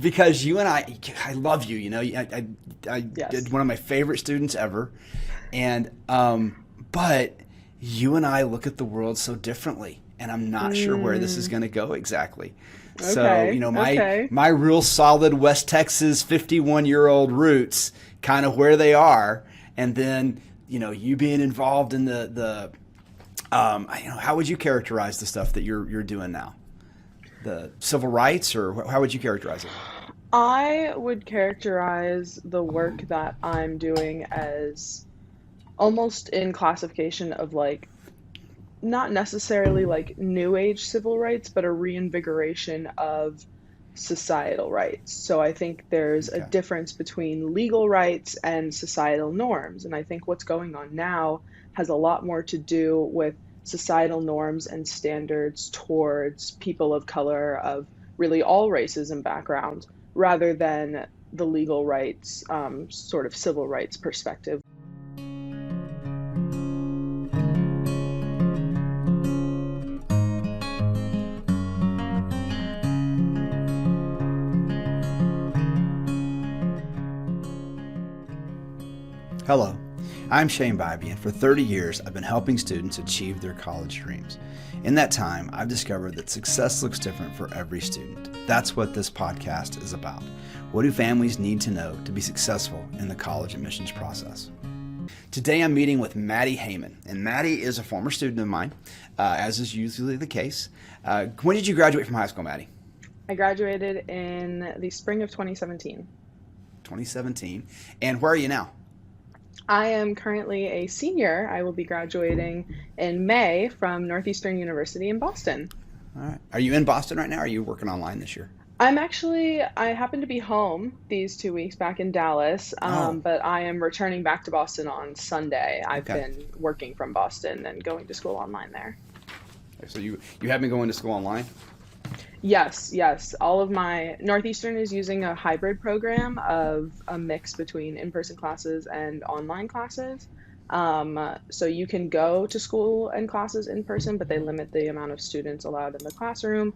because you and I love you. You know, I Yes. did one of my favorite students ever, and but you and I look at the world so differently, and I'm not sure where this is Mm, going to go exactly. So, okay. my Okay. real solid West Texas 51-year-old roots, kind of where they are, and then you being involved in the how would you characterize the stuff that you're doing now? The civil rights, or how would you characterize it? I would characterize the work that I'm doing as almost in classification of like not necessarily like new age civil rights, but a reinvigoration of societal rights. So I think there's a Okay. difference between legal rights and societal norms. And I think what's going on now has a lot more to do with societal norms and standards towards people of color, of really all races and backgrounds, rather than the legal rights, sort of civil rights perspective. Hello, I'm Shane Bybee, and for 30 years I've been helping students achieve their college dreams. In that time, I've discovered that success looks different for every student. That's what this podcast is about. What do families need to know to be successful in the college admissions process? Today I'm meeting with Maddy Heymann, and Maddy is a former student of mine, as is usually the case. When did you graduate from high school, Maddy? I graduated in the spring of 2017. 2017. And where are you now? I am currently a senior. I will be graduating in May from Northeastern University in Boston. All right. Are you in Boston right now, or are you working online this year? I happen to be home these 2 weeks back in Dallas, Oh, but I am returning back to Boston on Sunday. I've okay. been working from Boston and going to school online there. So you have been going to school online? Yes, yes. All of my Northeastern is using a hybrid program of a mix between in-person classes and online classes. So you can go to school and classes in person, but they limit the amount of students allowed in the classroom.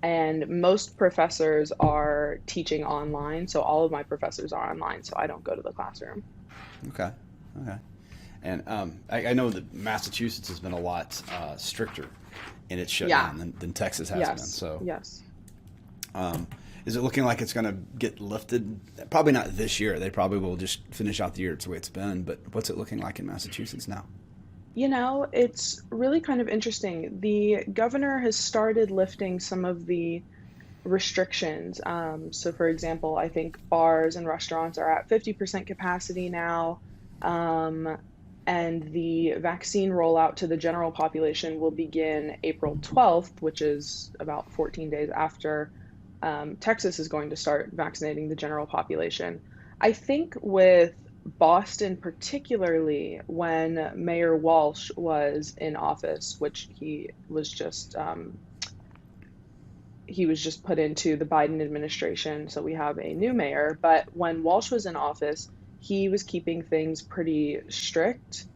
And most professors are teaching online, so all of my professors are online, so I don't go to the classroom. Okay. Okay. And I know that Massachusetts has been a lot stricter in its Yeah, shutdown than Texas has been. yes, So, yes. um, is it looking like it's going to get lifted? Probably not this year. They probably will just finish out the year. It's the way it's been. But what's it looking like in Massachusetts now? You know, it's really kind of interesting. The governor has started lifting some of the restrictions. So, for example, I think bars and restaurants are at 50% capacity now. Um, and the vaccine rollout to the general population will begin April 12th, which is about 14 days after Texas is going to start vaccinating the general population. I think with Boston, particularly when Mayor Walsh was in office, which he was just put into the Biden administration, so we have a new mayor. But when Walsh was in office, he was keeping things pretty strict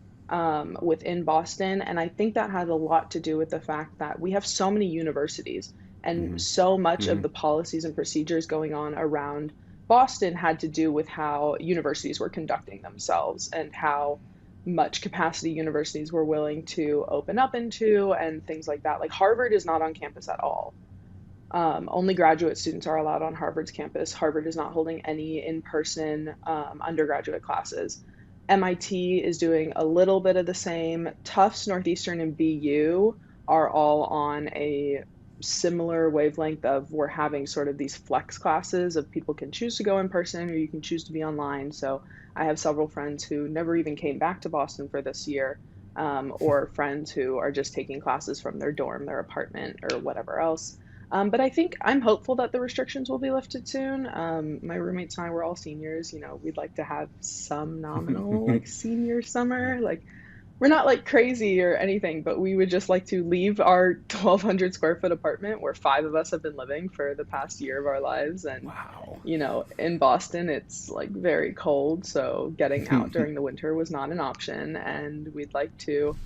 within Boston. And I think that has a lot to do with the fact that we have so many universities and Mm-hmm. so much of Mm-hmm. the policies and procedures going on around Boston had to do with how universities were conducting themselves and how much capacity universities were willing to open up into and things like that. Like Harvard is not on campus at all. Only graduate students are allowed on Harvard's campus. Harvard is not holding any in-person undergraduate classes. MIT is doing a little bit of the same. Tufts, Northeastern, and BU are all on a similar wavelength of we're having sort of these flex classes of people can choose to go in person or you can choose to be online. So I have several friends who never even came back to Boston for this year, or friends who are just taking classes from their dorm, their apartment, or whatever else. But I think I'm hopeful that the restrictions will be lifted soon. My roommates and I were all seniors. You know, we'd like to have some nominal like senior summer. Like we're not like crazy or anything, but we would just like to leave our 1,200 square foot apartment where five of us have been living for the past year of our lives. And, Wow. you know, in Boston, it's like very cold. So getting out during the winter was not an option. And we'd like to,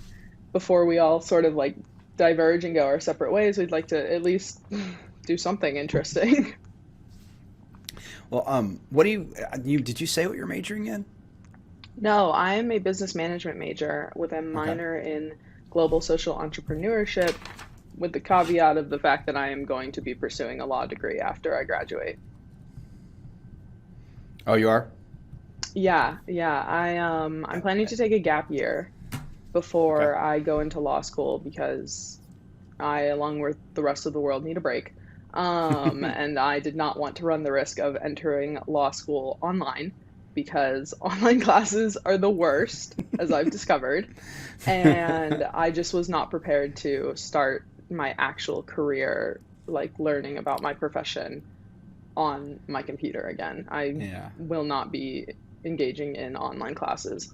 before we all sort of like diverge and go our separate ways, we'd like to at least do something interesting. Well, what do you did you say what you're majoring in? No, I am a business management major with a Okay. minor in global social entrepreneurship, with the caveat of the fact that I am going to be pursuing a law degree after I graduate. Oh, you are? Yeah. I'm planning to take a gap year Okay. before I go into law school because I, along with the rest of the world, need a break. And I did not want to run the risk of entering law school online because online classes are the worst, as I've discovered. And I just was not prepared to start my actual career, like learning about my profession on my computer again. I Yeah. will not be engaging in online classes,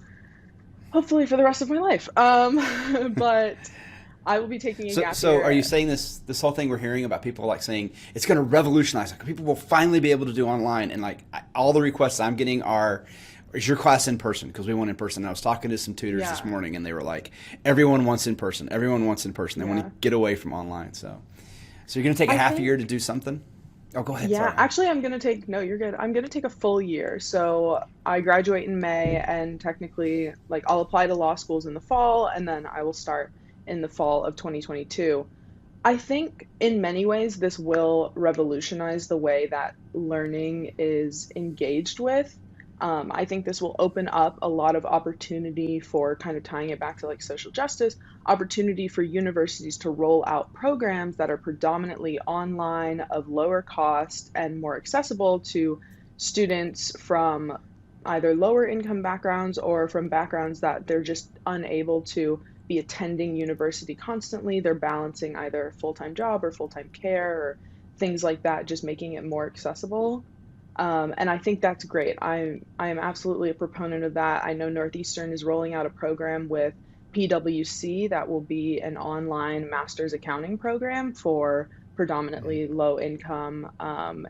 hopefully for the rest of my life. But I will be taking a gap So are you year. saying this whole thing we're hearing about people like saying it's going to revolutionize? Like people will finally be able to do online, and like all the requests I'm getting are, is your class in person? Because we went in person. I was talking to some tutors this Yeah, morning, and they were like, everyone wants in person. Everyone wants in person. They want yeah. to get away from online. So you're going to take a I half a year think, to do something? Oh, go ahead. yeah, Sorry. actually, no, you're good. I'm gonna take a full year. So I graduate in May, and technically, like, I'll apply to law schools in the fall, and then I will start in the fall of 2022. I think in many ways this will revolutionize the way that learning is engaged with. I think this will open up a lot of opportunity for kind of tying it back to like social justice, opportunity for universities to roll out programs that are predominantly online, of lower cost, and more accessible to students from either lower income backgrounds or from backgrounds that they're just unable to be attending university constantly. They're balancing either a full-time job or full-time care or things like that, just making it more accessible. And I think that's great. I am absolutely a proponent of that. I know Northeastern is rolling out a program with PwC that will be an online master's accounting program for predominantly low income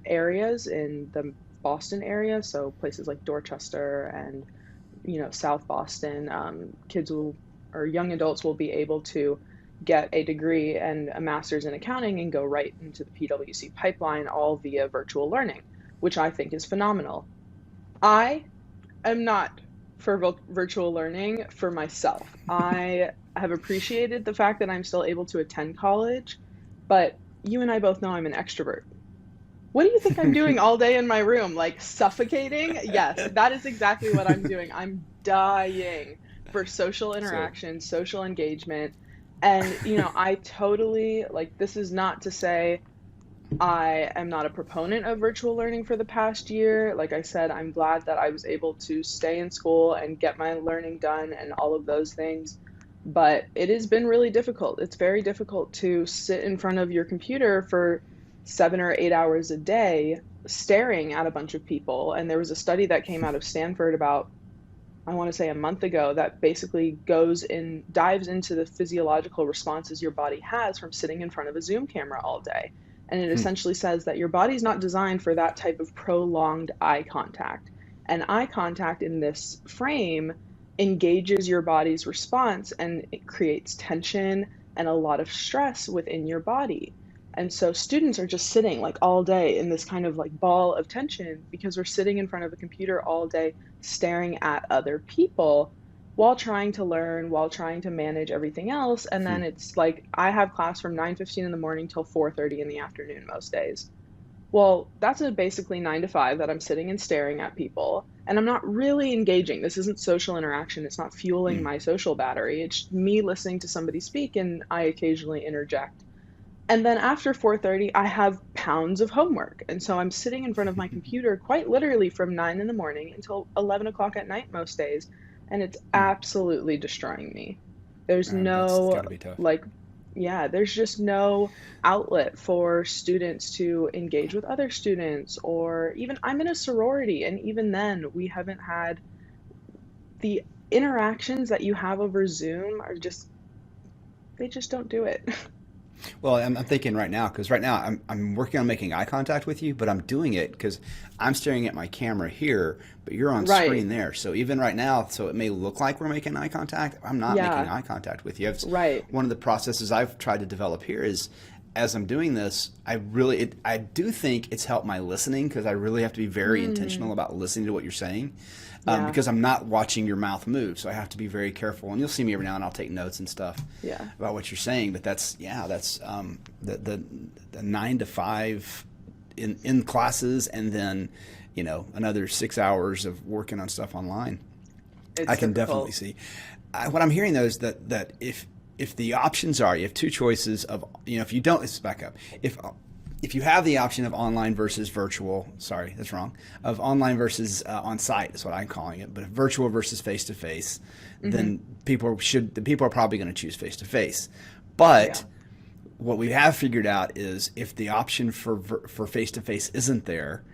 areas in the Boston area, so places like Dorchester and South Boston. Kids will, or young adults will be able to get a degree and a master's in accounting and go right into the PwC pipeline, all via virtual learning, which I think is phenomenal. I am not for virtual learning for myself. I have appreciated the fact that I'm still able to attend college, but you and I both know I'm an extrovert. What do you think I'm doing all day in my room? Like suffocating? Yes, that is exactly what I'm doing. I'm dying for social So interaction, social engagement. And, I totally, like, this is not to say I am not a proponent of virtual learning for the past year. Like I said, I'm glad that I was able to stay in school and get my learning done and all of those things. But it has been really difficult. It's very difficult to sit in front of your computer for 7 or 8 hours a day staring at a bunch of people. And there was a study that came out of Stanford about, I want to say, a month ago, that basically dives into the physiological responses your body has from sitting in front of a Zoom camera all day. And it essentially says that your body's not designed for that type of prolonged eye contact. And eye contact in this frame engages your body's response, and it creates tension and a lot of stress within your body. And so students are just sitting like all day in this kind of like ball of tension because we're sitting in front of a computer all day staring at other people while trying to learn, while trying to manage everything else. And then it's like I have class from 9:15 in the morning till 4:30 in the afternoon most days. Well, that's a basically 9 to 5 that I'm sitting and staring at people, and I'm not really engaging. This isn't social interaction. It's not fueling my social battery. It's me listening to somebody speak, and I occasionally interject. And then after 4:30, I have pounds of homework. And so I'm sitting in front of my computer quite literally from 9 in the morning until 11 o'clock at night most days. And it's absolutely destroying me. There's that's got no, to be tough. like, yeah, there's just no outlet for students to engage with other students. Or even, I'm in a sorority, and even then, we haven't had the interactions that you have over Zoom are just, they just don't do it. Well, I'm thinking right now because right now I'm working on making eye contact with you, but I'm doing it because I'm staring at my camera here, but you're on Right. screen there. So even right now, so it may look like we're making eye contact. I'm not making Yeah. eye contact with you. Right. One of the processes I've tried to develop here is as I'm doing this, I do think it's helped my listening, because I really have to be very intentional about listening to what you're saying, Yeah. because I'm not watching your mouth move. So I have to be very careful. And you'll see me every now and I'll take notes and stuff Yeah. about what you're saying. But that's the 9 to 5 in classes, and then, another 6 hours of working on stuff online. It's I can difficult. definitely see. What I'm hearing though is that if the options are, you have two choices of, if you don't, let's back up. If you have the option of online versus virtual, sorry, that's wrong, of online versus on-site is what I'm calling it, but virtual versus face-to-face, then people are probably going to choose face-to-face. But what we have figured out is, if the option for face-to-face isn't there,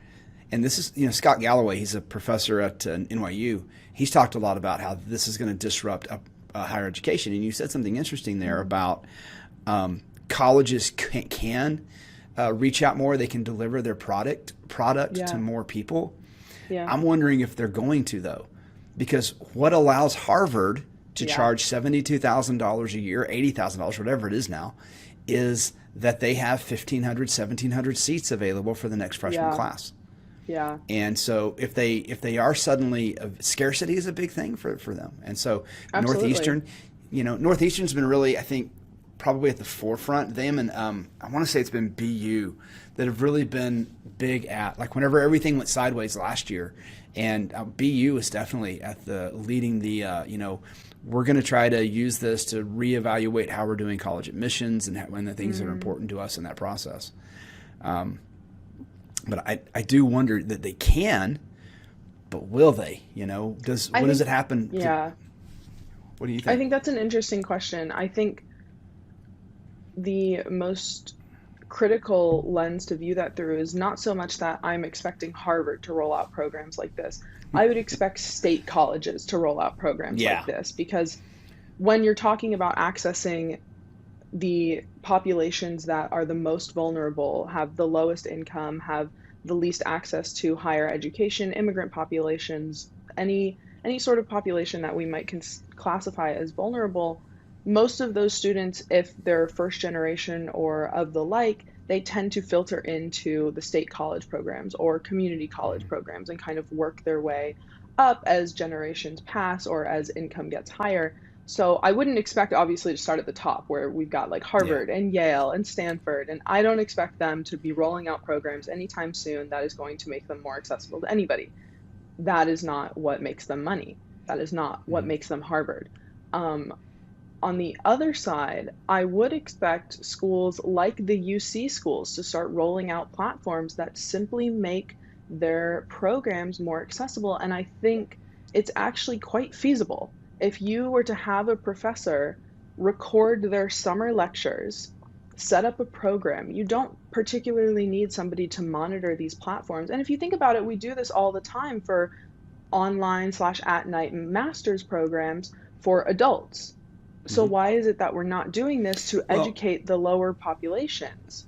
and this is, Scott Galloway, he's a professor at NYU. He's talked a lot about how this is going to disrupt higher education. And you said something interesting there about colleges can reach out more. They can deliver their product to more people. Yeah. I'm wondering if they're going to, though, because what allows Harvard to charge $72,000 a year, $80,000, whatever it is now, is that they have 1,500, 1,700 seats available for the next freshman class. Yeah. And so if they are suddenly, scarcity is a big thing for them. And so Absolutely. Northeastern's been really, I think, probably at the forefront. Them and I want to say it's been BU that have really been big at, like, whenever everything went sideways last year, and BU is definitely at the leading the we're going to try to use this to reevaluate how we're doing college admissions and the things that are important to us in that process. But I do wonder that they can, but will they? What does it happen? Yeah. What do you think? I think that's an interesting question. I think the most critical lens to view that through is not so much that I'm expecting Harvard to roll out programs like this. I would expect state colleges to roll out programs like this, because when you're talking about accessing the populations that are the most vulnerable, have the lowest income, have the least access to higher education, immigrant populations, any sort of population that we might classify as vulnerable, most of those students, if they're first generation or of the like, they tend to filter into the state college programs or community college programs and kind of work their way up as generations pass or as income gets higher. So I wouldn't expect, obviously, to start at the top where we've got like Harvard and Yale and Stanford, and I don't expect them to be rolling out programs anytime soon that is going to make them more accessible to anybody. That is not what makes them money. That is not what makes them Harvard. On the other side, I would expect schools like the UC schools to start rolling out platforms that simply make their programs more accessible. And I think it's actually quite feasible. If you were to have a professor record their summer lectures, set up a program, you don't particularly need somebody to monitor these platforms. And if you think about it, we do this all the time for online/at-night master's programs for adults. So why is it that we're not doing this to educate the lower populations?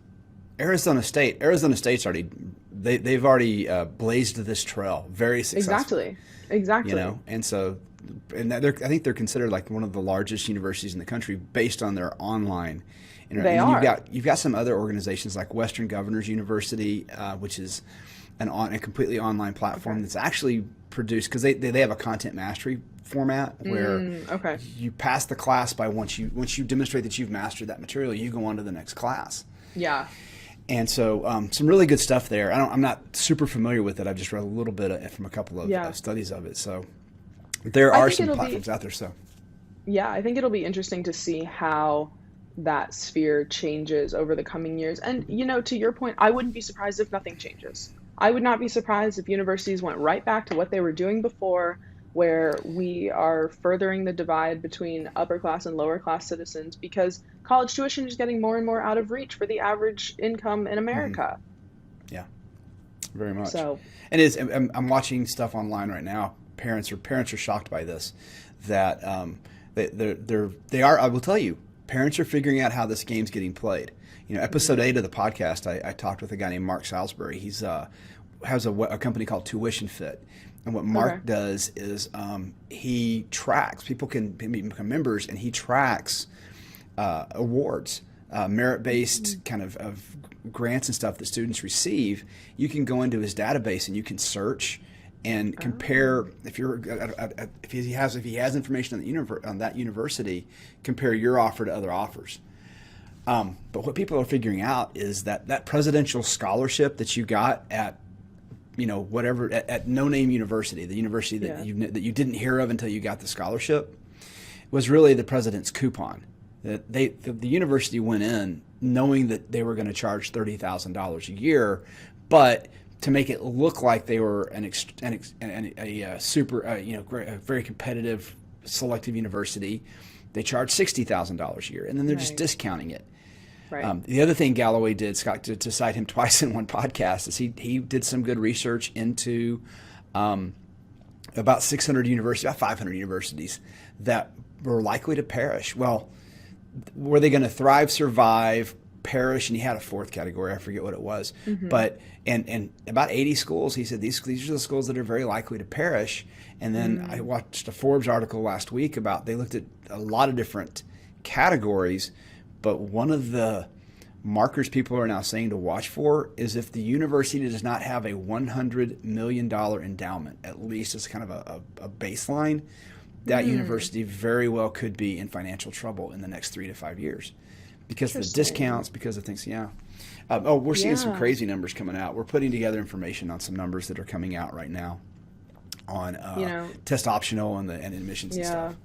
Arizona State's already they've already blazed this trail very successfully. Exactly. And so, I think they're considered like one of the largest universities in the country based on their online. They are. You've got some other organizations like Western Governors University, which is a completely online platform that's actually produced, because they have a content mastery format where you pass the class by once you demonstrate that you've mastered that material, you go on to the next class. Yeah. And so some really good stuff there. I'm not super familiar with it. I've just read a little bit from a couple of studies of it. So there are some platforms out there. So yeah, I think it'll be interesting to see how that sphere changes over the coming years. And, to your point, I wouldn't be surprised if nothing changes. I would not be surprised if universities went right back to what they were doing before, where we are furthering the divide between upper class and lower class citizens, because college tuition is getting more and more out of reach for the average income in America. Yeah, very much. So, and I'm watching stuff online right now. Parents are shocked by this, that they are. I will tell you, parents are figuring out how this game's getting played. Episode 8 of the podcast, I talked with a guy named Mark Salisbury. He's has a company called Tuition Fit. And what Mark does is he tracks, people can become members, and he tracks awards merit-based kind of grants and stuff that students receive, you can go into his database and you can search and compare. If he has information on that university, compare your offer to other offers. But what people are figuring out is that presidential scholarship that you got at whatever at no-name university, the university that you didn't hear of until you got the scholarship, was really the president's coupon. That the university went in knowing that they were going to charge $30,000 a year, but to make it look like they were a very competitive selective university, they charged $60,000 a year, and then they're just discounting it. Right. The other thing Galloway did, Scott, to cite him twice in one podcast, is he did some good research into about 600 universities, about 500 universities that were likely to perish. Well, were they going to thrive, survive, perish? And he had a fourth category. I forget what it was. Mm-hmm. But and about 80 schools, he said, these are the schools that are very likely to perish. And then I watched a Forbes article last week about, they looked at a lot of different categories, but one of the markers people are now saying to watch for is if the university does not have a $100 million endowment, at least as kind of a baseline, that university very well could be in financial trouble in the next 3 to 5 years because of the discounts, because of things. We're seeing some crazy numbers coming out. We're putting together information on some numbers that are coming out right now on test optional and admissions and stuff.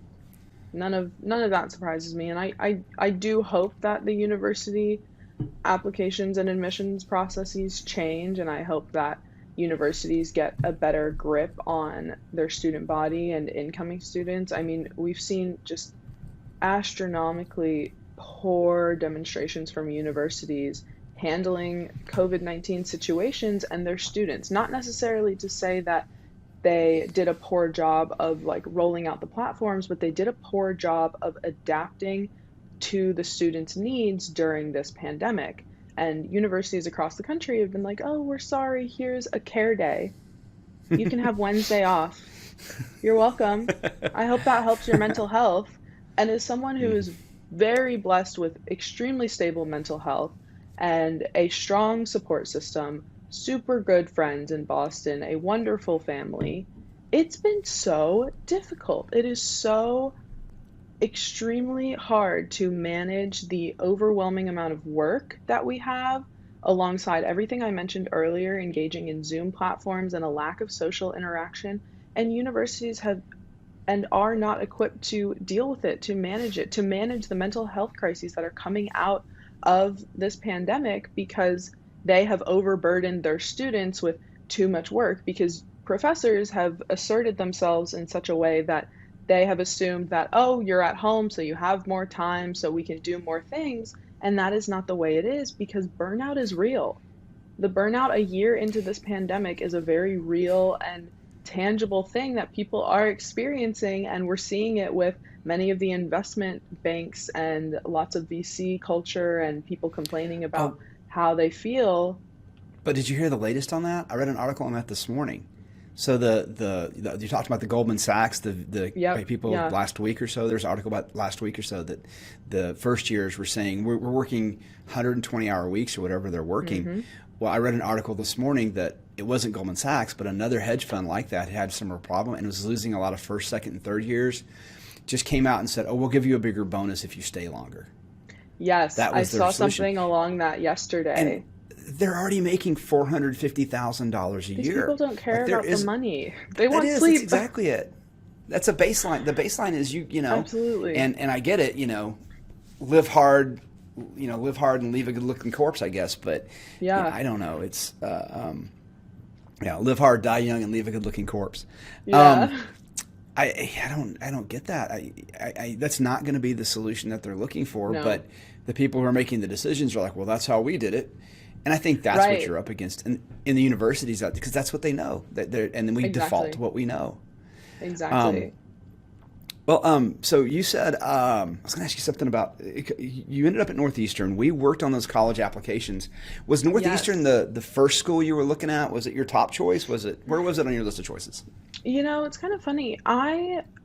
None of that surprises me, and I do hope that the university applications and admissions processes change, and I hope that universities get a better grip on their student body and incoming students. I mean, we've seen just astronomically poor demonstrations from universities handling COVID-19 situations and their students. Not necessarily to say that they did a poor job of rolling out the platforms, but they did a poor job of adapting to the students' needs during this pandemic. And universities across the country have been like, oh, we're sorry, here's a care day. You can have Wednesday off. You're welcome. I hope that helps your mental health. And as someone who is very blessed with extremely stable mental health and a strong support system, super good friends in Boston, a wonderful family, it's been so difficult. It is so extremely hard to manage the overwhelming amount of work that we have alongside everything I mentioned earlier, engaging in Zoom platforms and a lack of social interaction. And universities have and are not equipped to deal with it, to manage the mental health crises that are coming out of this pandemic because they have overburdened their students with too much work, because professors have asserted themselves in such a way that they have assumed that, oh, you're at home, so you have more time, so we can do more things. And that is not the way it is, because burnout is real. The burnout a year into this pandemic is a very real and tangible thing that people are experiencing. And we're seeing it with many of the investment banks and lots of VC culture and people complaining about how they feel. But did you hear the latest on that? I read an article on that this morning. So you talked about the Goldman Sachs, the people last week or so. There's an article about last week or so that the first years were saying we're working 120-hour weeks or whatever they're working. Mm-hmm. Well, I read an article this morning that it wasn't Goldman Sachs, but another hedge fund like that had a similar problem and was losing a lot of first, second, and third years. Just came out and said, "Oh, we'll give you a bigger bonus if you stay longer." Yes, I saw something along that yesterday. And they're already making $450,000 a year. These people don't care about the money. They want sleep. That's exactly it. That's a baseline. The baseline is you know. Absolutely. And I get it. Live hard. Live hard and leave a good-looking corpse, I guess. But I don't know. It's live hard, die young, and leave a good-looking corpse. Yeah. I don't get that. I that's not going to be the solution that they're looking for. No. But the people who are making the decisions are like, well, that's how we did it. And I think that's what you're up against in the universities, because that's what they know. And then we default to what we know. Exactly. So you said, I was going to ask you something about, you ended up at Northeastern. We worked on those college applications. Was Northeastern the first school you were looking at? Was it your top choice? Where was it on your list of choices? It's kind of funny.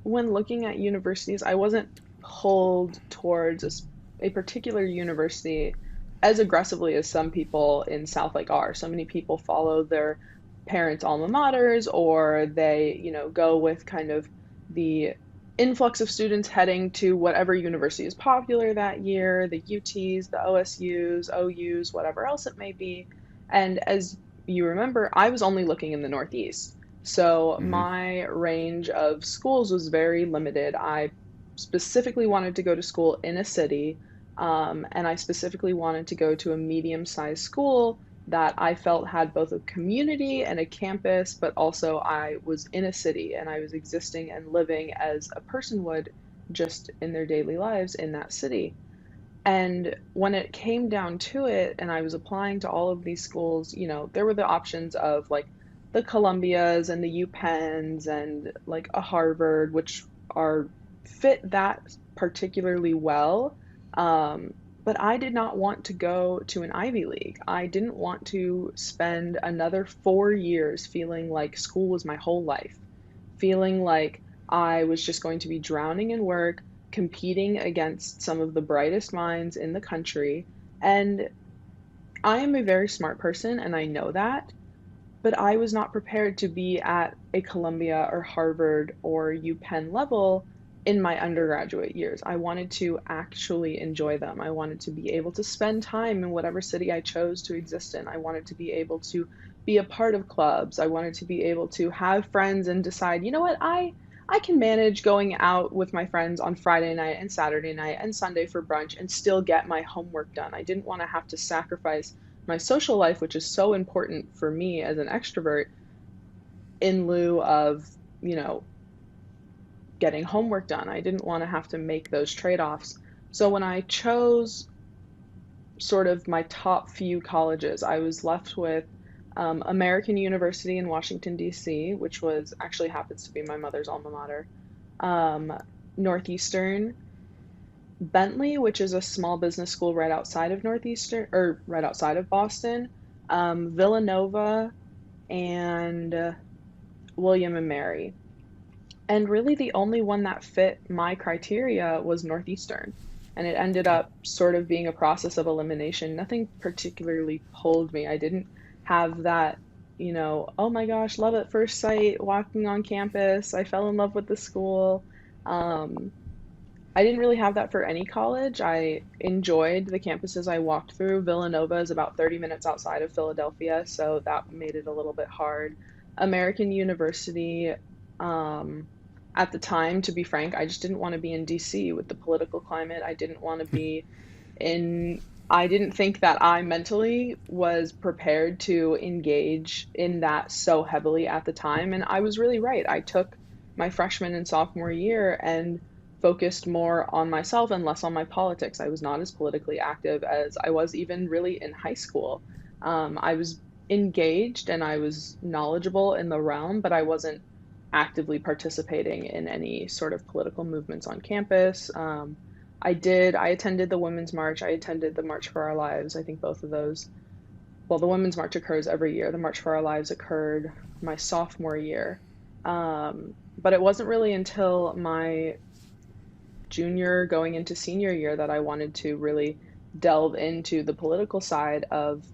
When looking at universities, I wasn't pulled towards a particular university as aggressively as some people in Southlake are. So many people follow their parents' alma maters, or they, go with kind of the influx of students heading to whatever university is popular that year, the UTs, the OSUs, OUs, whatever else it may be. And as you remember, I was only looking in the Northeast. So Mm-hmm. my range of schools was very limited. I specifically wanted to go to school in a city, and I specifically wanted to go to a medium-sized school that I felt had both a community and a campus, but also I was in a city and I was existing and living as a person would just in their daily lives in that city. And when it came down to it, and I was applying to all of these schools, there were the options of like the Columbias and the UPenns and like a Harvard, which are fit that particularly well. Um, but I did not want to go to an Ivy League. I didn't want to spend another 4 years feeling like school was my whole life, feeling like I was just going to be drowning in work, competing against some of the brightest minds in the country. And I am a very smart person, and I know that, but I was not prepared to be at a Columbia or Harvard or UPenn level in my undergraduate years. I wanted to actually enjoy them. I wanted to be able to spend time in whatever city I chose to exist in. I wanted to be able to be a part of clubs. I wanted to be able to have friends and decide, you know what, I can manage going out with my friends on Friday night and Saturday night and Sunday for brunch and still get my homework done. I didn't want to have to sacrifice my social life, which is so important for me as an extrovert, in lieu of, you know, getting homework done. I didn't want to have to make those trade-offs. So when I chose sort of my top few colleges, I was left with American University in Washington, D.C., which was actually happens to be my mother's alma mater, um, Northeastern, Bentley, which is a small business school right outside of Northeastern, or right outside of Boston, Villanova, and William and Mary. And really, the only one that fit my criteria was Northeastern. And it ended Okay. up sort of being a process of elimination. Nothing particularly pulled me. I didn't have that, oh my gosh, love at first sight, walking on campus. I fell in love with the school. Um, I didn't really have that for any college. I enjoyed the campuses I walked through. Villanova is about 30 minutes outside of Philadelphia, so that made it a little bit hard. American University, um, at the time, to be frank, I just didn't want to be in DC with the political climate. I didn't want to be in, I didn't think that I mentally was prepared to engage in that so heavily at the time. And I was really right. I took my freshman and sophomore year and focused more on myself and less on my politics. I was not as politically active as I was even really in high school. I was engaged and I was knowledgeable in the realm, but I wasn't actively participating in any sort of political movements on campus. I attended the Women's March. I attended the March for Our Lives. I think both of those, well, the Women's March occurs every year. The March for Our Lives occurred my sophomore year. But it wasn't really until my junior going into senior year that I wanted to really delve into the political side of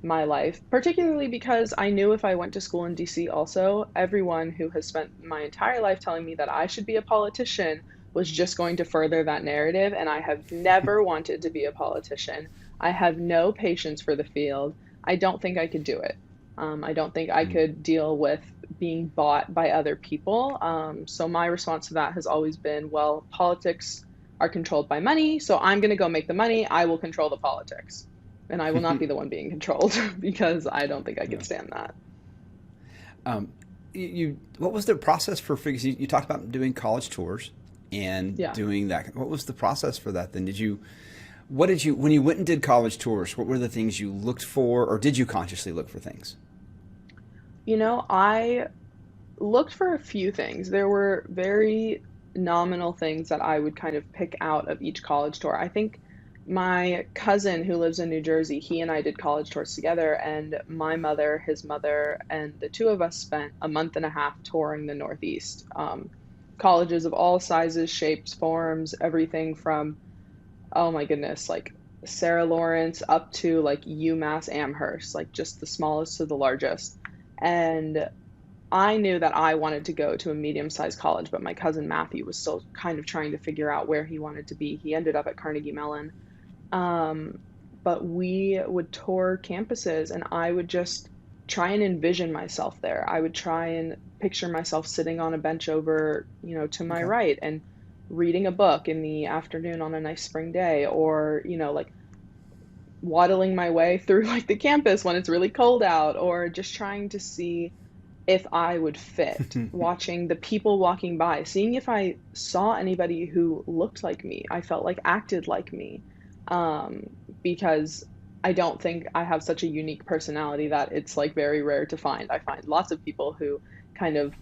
my life, particularly because I knew if I went to school in DC also, everyone who has spent my entire life telling me that I should be a politician was just going to further that narrative, and I have never wanted to be a politician. I have no patience for the field. I don't think I could do it. I don't think I Mm. could deal with being bought by other people. So my response to that has always been, well, politics are controlled by money, so I'm going to go make the money. I will control the politics, and I will not be the one being controlled because I don't think I could Yeah. stand that. Um, what was the process for figuring? You talked about doing college tours and Yeah. doing that. What was the process for that? Then what did you, when you went and did college tours, what were the things you looked for, or did you consciously look for things? I looked for a few things. There were very nominal things that I would kind of pick out of each college tour. I think my cousin who lives in New Jersey, he and I did college tours together, and my mother, his mother, and the two of us spent a month and a half touring the Northeast. Colleges of all sizes, shapes, forms, everything from Oh my goodness, like Sarah Lawrence up to like UMass Amherst, like just the smallest to the largest. And I knew that I wanted to go to a medium-sized college, but my cousin Matthew was still kind of trying to figure out where he wanted to be. He ended up at Carnegie Mellon. Um, but we would tour campuses and I would just try and envision myself there. I would try and picture myself sitting on a bench over, to my Okay. right and reading a book in the afternoon on a nice spring day, or, like waddling my way through like the campus when it's really cold out, or just trying to see if I would fit, watching the people walking by, seeing if I saw anybody who looked like me, I felt like acted like me, um, because I don't think I have such a unique personality that it's like very rare to find. I find lots of people who kind of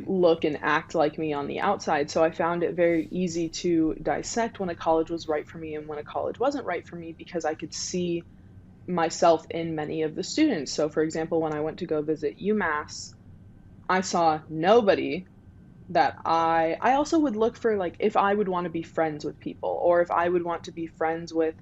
look and act like me on the outside. So I found it very easy to dissect when a college was right for me and when a college wasn't right for me, because I could see myself in many of the students. So for example, when I went to go visit UMass, I saw nobody that I also would look for, like if I would want to be friends with people, or if I would want to be friends with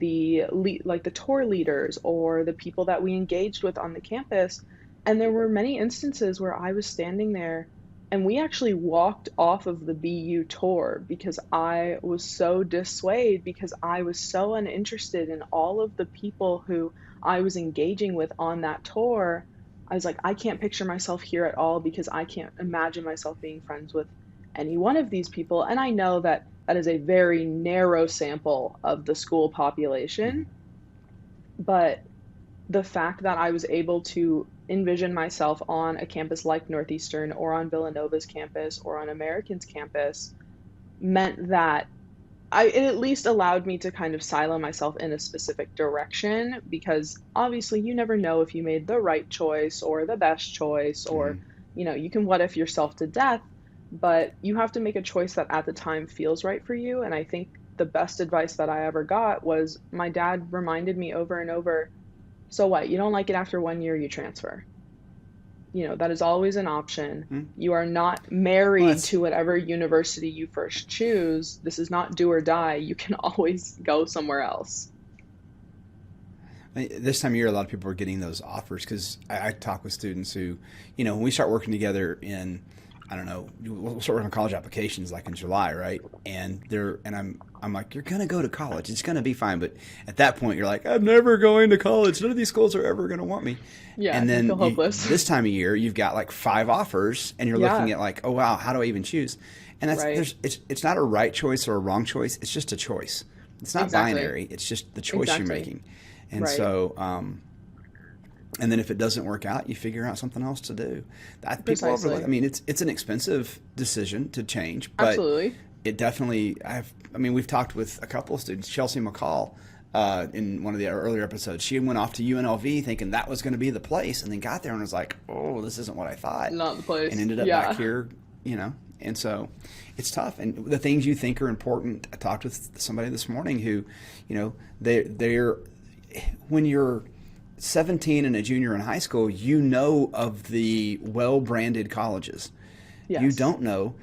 like the tour leaders or the people that we engaged with on the campus. And there were many instances where I was standing there and we actually walked off of the BU tour because I was so dissuaded, because I was so uninterested in all of the people who I was engaging with on that tour. I was like, I can't picture myself here at all because I can't imagine myself being friends with any one of these people. And I know that that is a very narrow sample of the school population, but the fact that I was able to envision myself on a campus like Northeastern or on Villanova's campus or on American's campus meant that it at least allowed me to kind of silo myself in a specific direction, because obviously you never know if you made the right choice or the best choice, or, Mhm. you can what if yourself to death, but you have to make a choice that at the time feels right for you. And I think the best advice that I ever got was my dad reminded me over and over, so what? You don't like it after 1 year, you transfer. That is always an option. Mhm. You are not Well, married that's to whatever university you first choose. This is not do or die. You can always go somewhere else. this time of year. A lot of people are getting those offers because I talk with students who, when we start working together in, I don't know, we'll start working on college applications like in July, right? And I'm like, you're gonna go to college. It's gonna be fine. But at that point, you're like, I'm never going to college. None of these schools are ever gonna want me. Yeah, And you feel then hopeless. this time of year, you've got like 5 offers, and you're looking Yeah, at like, oh wow, how do I even choose? And right. it's not a right choice or a wrong choice. It's just a choice. It's not Exactly. binary. It's just the choice you're Exactly. making. And Right. so, and then if it doesn't work out, you figure out something else to do. People overlook. I Precisely. mean, it's an expensive decision to change, but Absolutely. it definitely. I mean, we've talked with a couple of students. Chelsea McCall, in one of the earlier episodes, she went off to UNLV thinking that was going to be the place, and then got there and was like, "Oh, this isn't what I thought," Not the and place. ended up back Yeah. here. And so it's tough. And the things you think are important. I talked with somebody this morning who, they're when you're 17 and a junior in high school, of the well-branded colleges. You Yes. don't know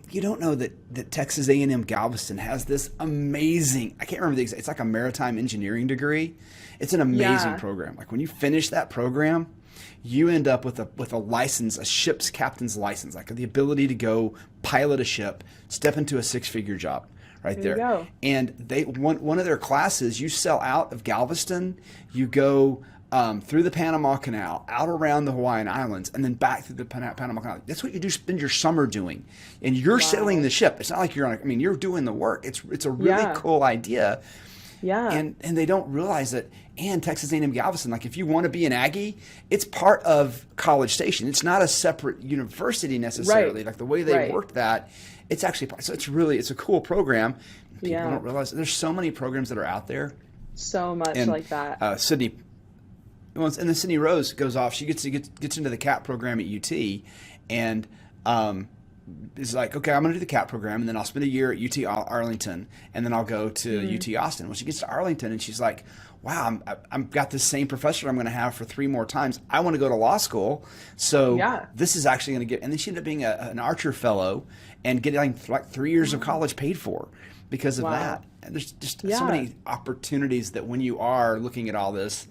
you don't know that Texas A&M Galveston has this amazing, I can't remember the exact, it's like a maritime engineering degree. It's an amazing Yeah. program. Like when you finish that program, you end up with a license, a ship's captain's license, like the ability to go pilot a ship, step into a six-figure job right There you there. go. And one of their classes, you sell out of Galveston, you go through the Panama Canal, out around the Hawaiian Islands, and then back through the Panama Canal. That's what you do. Spend your summer doing, and you're sailing Wow. the ship. It's not like you're on. I mean, you're doing the work. It's a really Yeah. cool idea, Yeah. and they don't realize that. And Texas A&M Galveston, like if you want to be an Aggie, it's part of College Station. It's not a separate university necessarily. Right. Like the way they Right. worked that, it's actually so it's a cool program. People Yeah. don't realize there's so many programs that are out there. So much And like that. Sydney, well, and then Sydney Rose goes off. She gets into the CAP program at UT, and is like, okay, I'm going to do the CAP program, and then I'll spend a year at UT Arlington, and then I'll go to UT Austin. Well, she gets to Arlington, and she's like, wow, I'm got this same professor I'm going to have for 3 more times. I want to go to law school, so Yeah. this is actually going to get. And then she ended up being an Archer fellow and getting like 3 years of college paid for. because of Wow. that. And there's just so Yeah. many opportunities that when you are looking at all this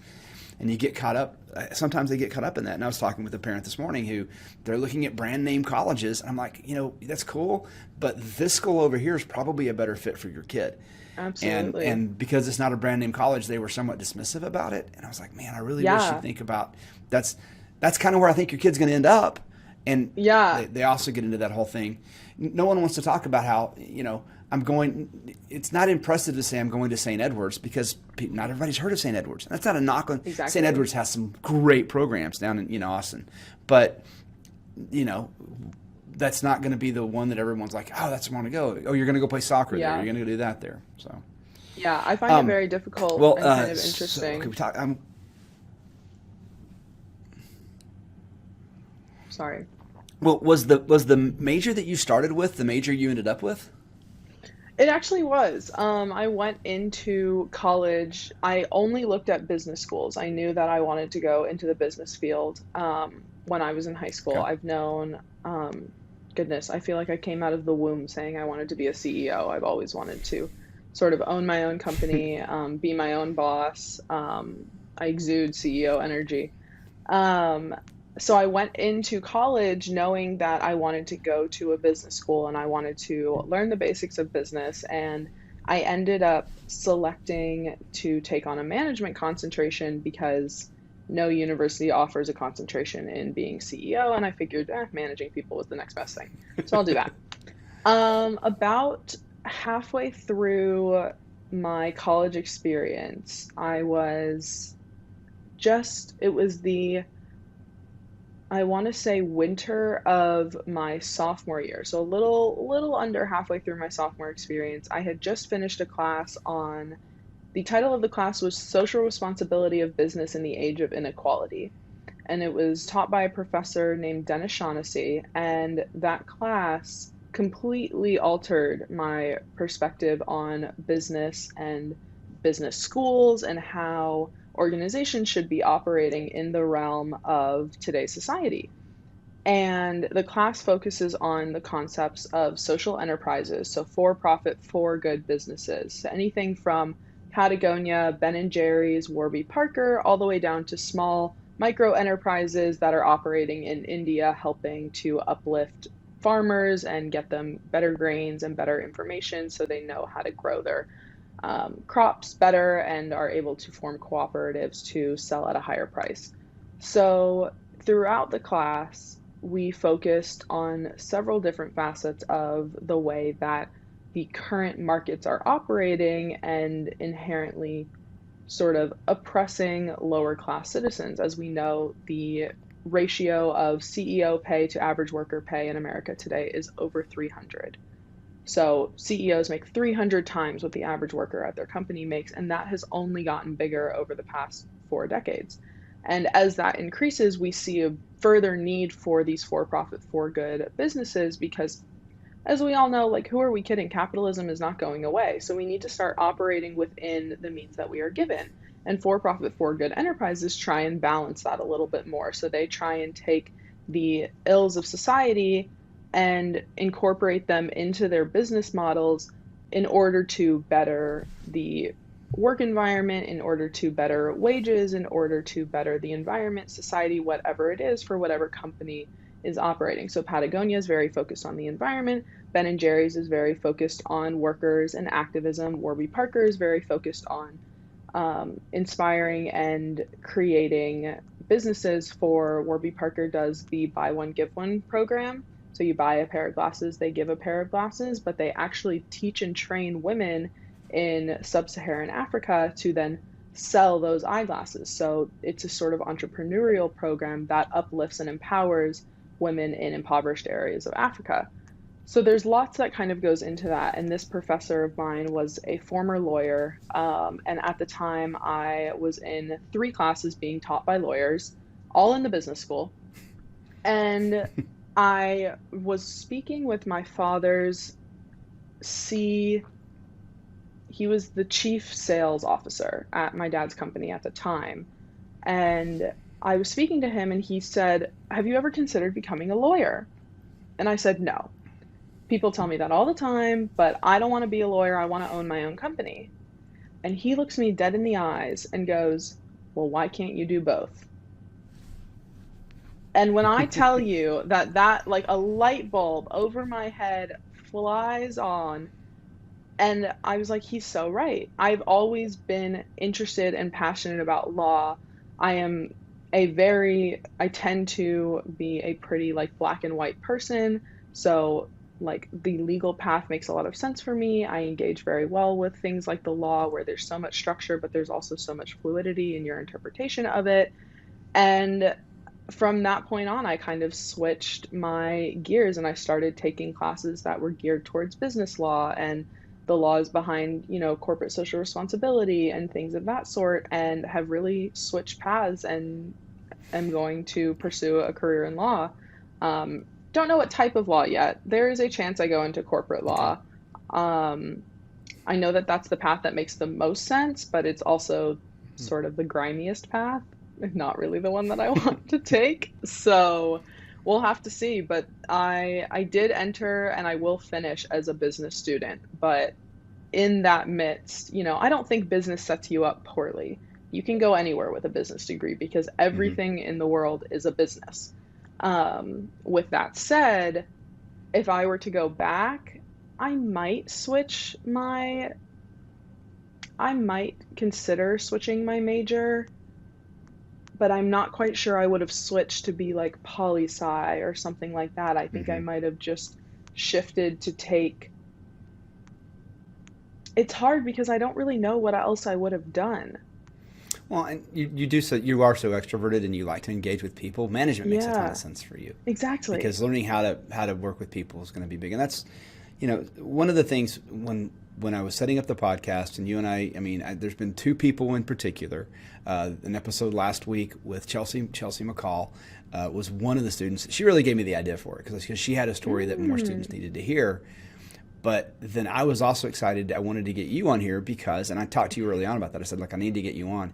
and you get caught up, sometimes they get caught up in that. And I was talking with a parent this morning who they're looking at brand name colleges. And I'm like, that's cool, but this school over here is probably a better fit for your kid. Absolutely. And because it's not a brand name college, they were somewhat dismissive about it. And I was like, man, I really wish you'd Yeah. think about that's kind of where I think your kid's going to end up. And Yeah. they also get into that whole thing. No one wants to talk about how, it's not impressive to say I'm going to St. Edward's because not everybody's heard of St. Edward's. That's not a knock on Exactly. St. Edward's has some great programs down in, Austin. But, that's not going to be the one that everyone's like, oh, that's where I want to go. Oh, you're going to go play soccer there. Yeah. You're going to go do that there. So, Yeah. I find it very difficult well, and kind of so interesting. can we talk? Sorry. Well, was the major that you started with the major you ended up with? It actually was. I went into college. I only looked at business schools. I knew that I wanted to go into the business field when I was in high school. Okay. I've known, goodness, I feel like I came out of the womb saying I wanted to be a CEO. I've always wanted to sort of own my own company, be my own boss. I exude CEO energy. So I went into college knowing that I wanted to go to a business school and I wanted to learn the basics of business. And I ended up selecting to take on a management concentration because no university offers a concentration in being CEO. And I figured managing people was the next best thing. So I'll do that. About halfway through my college experience, I was it was I want to say winter of my sophomore year. So a little under halfway through my sophomore experience, I had just finished a class the title of the class was Social Responsibility of Business in the Age of Inequality. And it was taught by a professor named Dennis Shaughnessy. And that class completely altered my perspective on business and business schools and how organizations should be operating in the realm of today's society. And the class focuses on the concepts of social enterprises, so for profit, for good businesses. So anything from Patagonia, Ben and Jerry's, Warby Parker, all the way down to small micro enterprises that are operating in India, helping to uplift farmers and get them better grains and better information so they know how to grow their crops better and are able to form cooperatives to sell at a higher price. So throughout the class, we focused on several different facets of the way that the current markets are operating and inherently sort of oppressing lower class citizens. As we know, the ratio of CEO pay to average worker pay in America today is over 300. So CEOs make 300 times what the average worker at their company makes, and that has only gotten bigger over the past 4 decades. And as that increases, we see a further need for these for-profit, for-good businesses because, as we all know, like, who are we kidding? Capitalism is not going away. So we need to start operating within the means that we are given. And for-profit, for-good enterprises try and balance that a little bit more. So they try and take the ills of society and incorporate them into their business models in order to better the work environment, in order to better wages, in order to better the environment, society, whatever it is for whatever company is operating. So Patagonia is very focused on the environment. Ben and Jerry's is very focused on workers and activism. Warby Parker is very focused on inspiring and creating businesses. For Warby Parker does the buy one, give one program. So you buy a pair of glasses, they give a pair of glasses, but they actually teach and train women in sub-Saharan Africa to then sell those eyeglasses. So it's a sort of entrepreneurial program that uplifts and empowers women in impoverished areas of Africa. So there's lots that kind of goes into that. And this professor of mine was a former lawyer. And at the time, I was in 3 classes being taught by lawyers, all in the business school. And I was speaking with my father's he was the chief sales officer at my dad's company at the time. And I was speaking to him and he said, "Have you ever considered becoming a lawyer?" And I said, "No." People tell me that all the time, but I don't want to be a lawyer. I want to own my own company. And he looks me dead in the eyes and goes, well, why can't you do both? And when I tell you that like a light bulb over my head flies on, and I was like, he's so right. I've always been interested and passionate about law. I am I tend to be a pretty like black and white person. So like the legal path makes a lot of sense for me. I engage very well with things like the law where there's so much structure, but there's also so much fluidity in your interpretation of it. And from that point on, I kind of switched my gears and I started taking classes that were geared towards business law and the laws behind, corporate social responsibility and things of that sort, and have really switched paths and am going to pursue a career in law. Don't know what type of law yet. There is a chance I go into corporate law. I know that that's the path that makes the most sense, but it's also sort of the grimiest path, not really the one that I want to take. So we'll have to see. But I did enter and I will finish as a business student. But in that midst, I don't think business sets you up poorly. You can go anywhere with a business degree because everything in the world is a business. With that said, if I were to go back, I might consider switching my major, but I'm not quite sure I would have switched to be like poli-sci or something like that. I think I might have just shifted to take. It's hard because I don't really know what else I would have done. Well, and you are so extroverted and you like to engage with people. Management makes a ton of sense for you. Exactly. Because learning how to work with people is going to be big. And that's, one of the things when I was setting up the podcast, and you and I there's been two people in particular. An episode last week with Chelsea McCall was one of the students. She really gave me the idea for it because she had a story that more students needed to hear. But then I was also excited. I wanted to get you on here because, and I talked to you early on about that. I said, look, I need to get you on.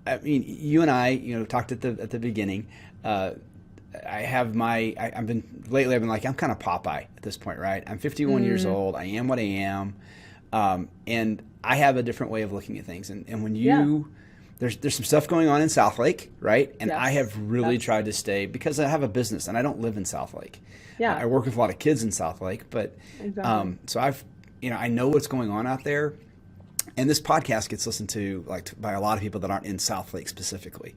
I mean, you and I, talked at the beginning. I've been like, I'm kind of Popeye at this point, right? I'm 51 years old. I am what I am. And I have a different way of looking at things. And when there's some stuff going on in Southlake, right? And I have really tried to stay, because I have a business and I don't live in Southlake. Yeah. I work with a lot of kids in Southlake, but so I know what's going on out there. And this podcast gets listened to by a lot of people that aren't in Southlake specifically.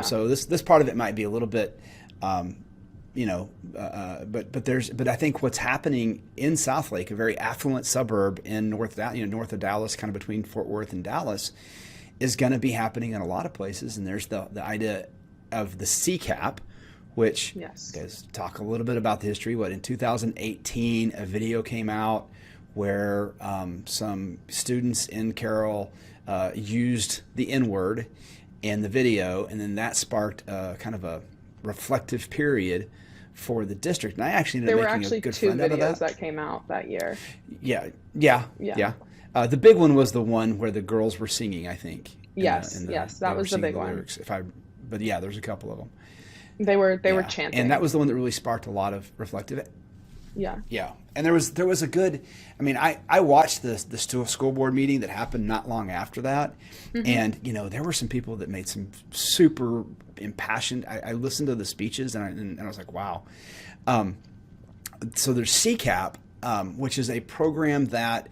So this part of it might be a little bit, but I think what's happening in Southlake, a very affluent suburb in north of Dallas, kind of between Fort Worth and Dallas, is going to be happening in a lot of places. And there's the idea of the CCAP, which guys talk a little bit about the history. In 2018, a video came out where some students in Carroll used the N-word in the video, and then that sparked kind of a reflective period for the district. And I actually ended up making a good friend out of that. There were actually 2 videos that came out that year. Yeah. The big one was the one where the girls were singing, I think. Yes, that was the big one. Lyrics, but there's a couple of them. They were chanting, and that was the one that really sparked a lot of reflective. Yeah, and there was a good. I watched the school board meeting that happened not long after that, and there were some people that made some super impassioned. I listened to the speeches and I was like, wow. So there's CCAP, which is a program that,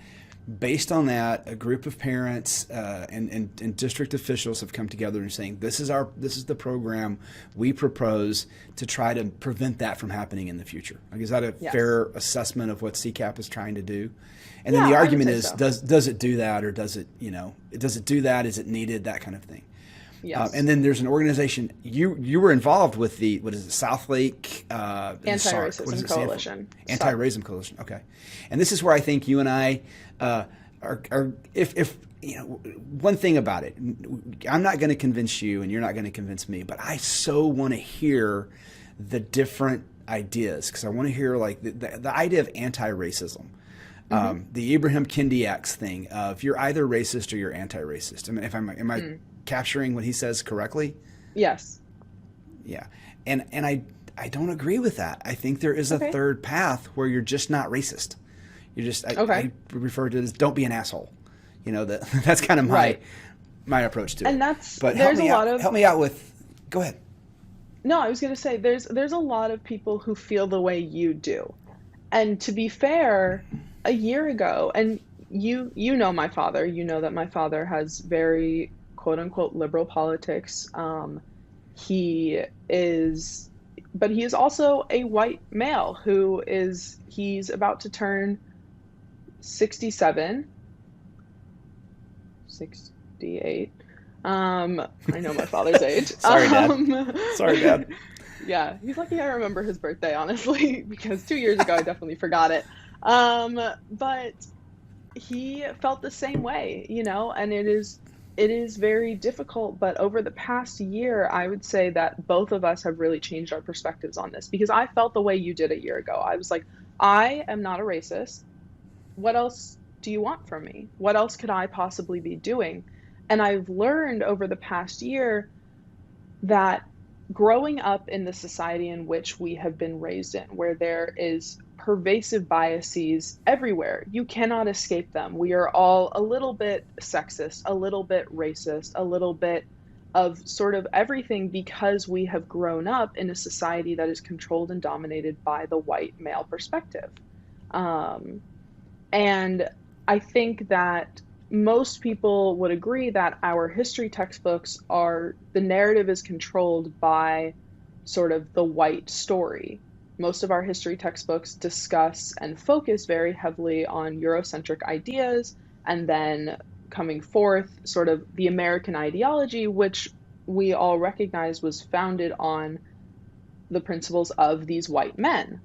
based on that, a group of parents and district officials have come together and saying, this is the program we propose to try to prevent that from happening in the future. Is that a fair assessment of what CCAP is trying to do? And then the argument is, does it do that, or does it do that? Is it needed? That kind of thing. Yes. And then there's an organization you were involved with, the Southlake Anti-Racism Coalition. Anti-Racism Coalition. Okay, and this is where I think you and I are if one thing about it, I'm not going to convince you, and you're not going to convince me, but I so want to hear the different ideas, because I want to hear the idea of anti-racism. The Abraham Kendi X thing of you're either racist or you're anti-racist. Am I capturing what he says correctly? Yes. Yeah. And I don't agree with that. I think there is a Okay. third path where you're just not racist. You're just, Okay. I refer to it as don't be an asshole. That's kind of Right. my approach to it. And that's But there's a lot of help me out with, go ahead. no, I was going to say there's a lot of people who feel the way you do. And to be fair, a year ago, and you know my father, you know that my father has very quote unquote liberal politics. He is, but he is also a white male he's about to turn 67, 68. I know my father's age. Sorry, Dad. Sorry, Dad. Yeah, he's lucky I remember his birthday, honestly, because 2 years ago I definitely forgot it. But he felt the same way, and it is very difficult. But over the past year, I would say that both of us have really changed our perspectives on this, because I felt the way you did a year ago. I was like, I am not a racist. What else do you want from me? What else could I possibly be doing? And I've learned over the past year that growing up in the society in which we have been raised in, where there is pervasive biases everywhere, you cannot escape them. We are all a little bit sexist, a little bit racist, a little bit of sort of everything, because we have grown up in a society that is controlled and dominated by the white male perspective. And I think that most people would agree that our history textbooks the narrative is controlled by sort of the white story. Most of our history textbooks discuss and focus very heavily on Eurocentric ideas, and then coming forth sort of the American ideology, which we all recognize was founded on the principles of these white men.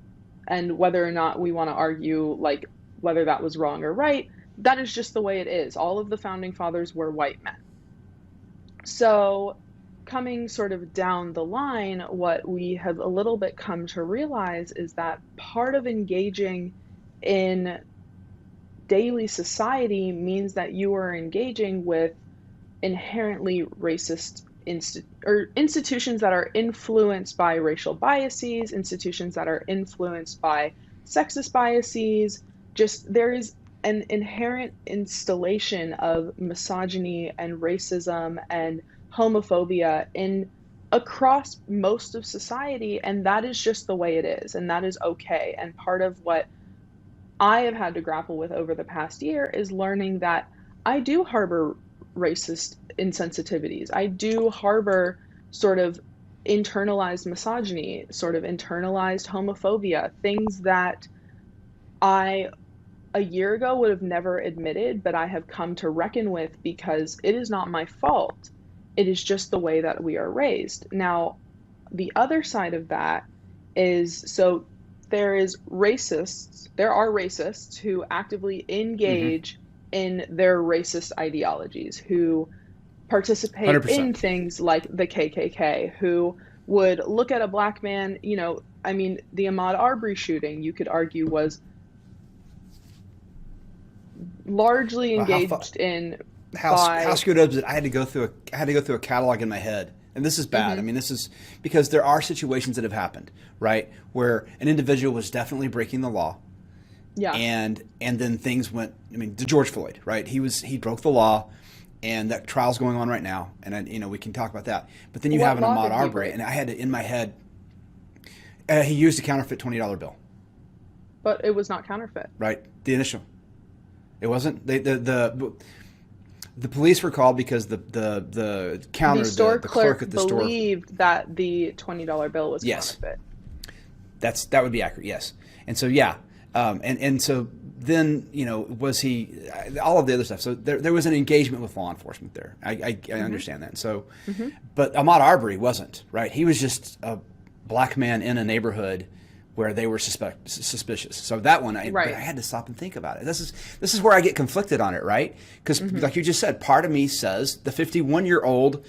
And whether or not we want to argue like whether that was wrong or right, that is just the way it is. All of the founding fathers were white men. So coming sort of down the line, what we have a little bit come to realize is that part of engaging in daily society means that you are engaging with inherently racist institutions that are influenced by racial biases, institutions that are influenced by sexist biases. Just there is an inherent installation of misogyny and racism and homophobia across most of society, and that is just the way it is, and that is okay. And part of what I have had to grapple with over the past year is learning that I do harbor racist insensitivities. I do harbor sort of internalized misogyny, sort of internalized homophobia, things that I a year ago would have never admitted, but I have come to reckon with, because it is not my fault. It is just the way that we are raised. Now, the other side of that is, so there are racists who actively engage in their racist ideologies, who participate 100%. in things like the KKK, who would look at a black man, the Ahmaud Arbery shooting, you could argue, was largely engaged in how screwed up is it? I had to go through a catalog in my head, and this is bad. I mean, this is because there are situations that have happened, right, where an individual was definitely breaking the law, and then things went. I mean, to George Floyd, right? He broke the law, and that trial's going on right now, and we can talk about that. But then you have an Ahmaud Arbery, and I had to, in my head, he used a counterfeit $20 bill, but it was not counterfeit, right? The initial. It wasn't. The police were called because the counter, the clerk at the store believed that the $20 bill was counterfeit. That would be accurate. Yes, and so and so then was he all of the other stuff? So there was an engagement with law enforcement there. I understand that. So, but Ahmaud Arbery wasn't, right. He was just a black man in a neighborhood where they were suspicious. So that one, but I had to stop and think about it. This is where I get conflicted on it, right? Because like you just said, part of me says, the 51-year-old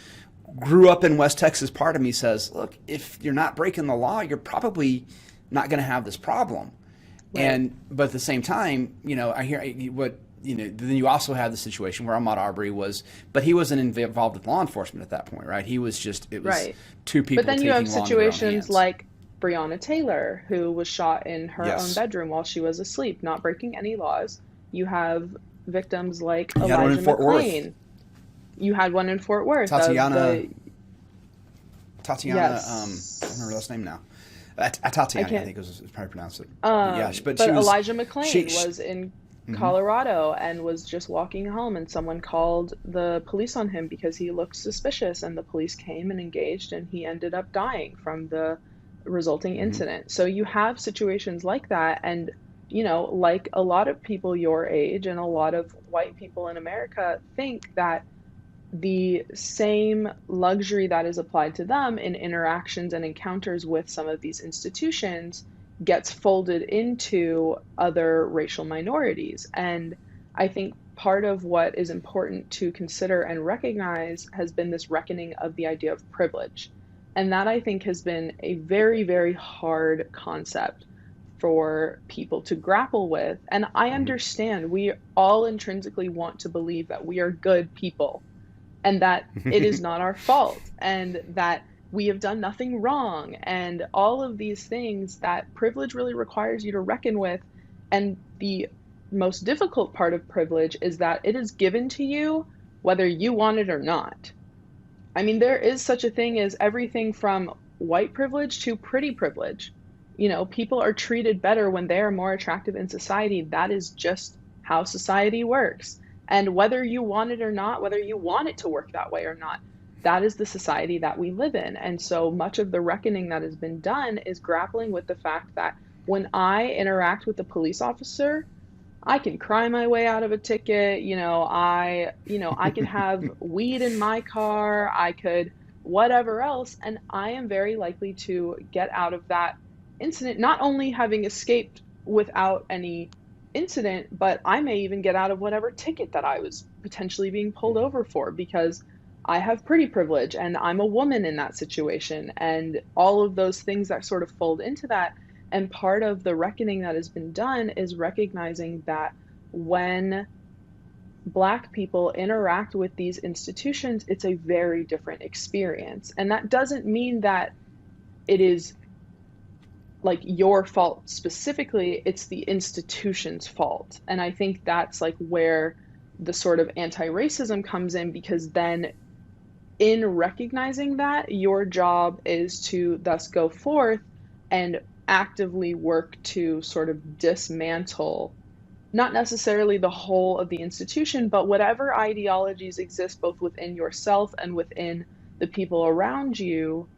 grew up in West Texas, part of me says, look, if you're not breaking the law, you're probably not going to have this problem. Right. But at the same time, I hear then you also have the situation where Ahmaud Arbery but he wasn't involved with law enforcement at that point, right? He was just, it was two people. But then taking you have law into their own situations hands. like Brianna Taylor, who was shot in her own Yes. bedroom while she was asleep, not breaking any laws. You have victims like You had one in Elijah Fort Worth. McClain. You had one in Fort Worth of Tatiana, the, I don't remember her yes, last name now. I Tatiana, I can't, think was probably pronounced it. But yeah, but but she was, Elijah McClain she was in mhm. Colorado and was just walking home, and someone called the police on him because he looked suspicious, and the police came and engaged, and he ended up dying from the resulting Mhm. incident. So you have situations like that, and like a lot of people your age and a lot of white people in America think that the same luxury that is applied to them in interactions and encounters with some of these institutions gets folded into other racial minorities. And I think part of what is important to consider and recognize has been this reckoning of the idea of privilege. And that I think has been a very, very hard concept for people to grapple with. And I Mhm. understand we all intrinsically want to believe that we are good people and that it is not our fault and that we have done nothing wrong and all of these things that privilege really requires you to reckon with. And the most difficult part of privilege is that it is given to you whether you want it or not. I mean, there is such a thing as everything from white privilege to pretty privilege. People are treated better when they are more attractive in society. That is just how society works. And whether you want it or not, whether you want it to work that way or not, that is the society that we live in. And so much of the reckoning that has been done is grappling with the fact that when I interact with a police officer, I can cry my way out of a ticket. I could have weed in my car. I could whatever else. And I am very likely to get out of that incident, not only having escaped without any incident, but I may even get out of whatever ticket that I was potentially being pulled over for because I have pretty privilege and I'm a woman in that situation. And all of those things that sort of fold into that, and part of the reckoning that has been done is recognizing that when Black people interact with these institutions, it's a very different experience. And that doesn't mean that it is like your fault specifically, it's the institution's fault. And I think that's like where the sort of anti-racism comes in, because then in recognizing that, your job is to thus go forth and actively work to sort of dismantle not necessarily the whole of the institution, but whatever ideologies exist both within yourself and within the people around you,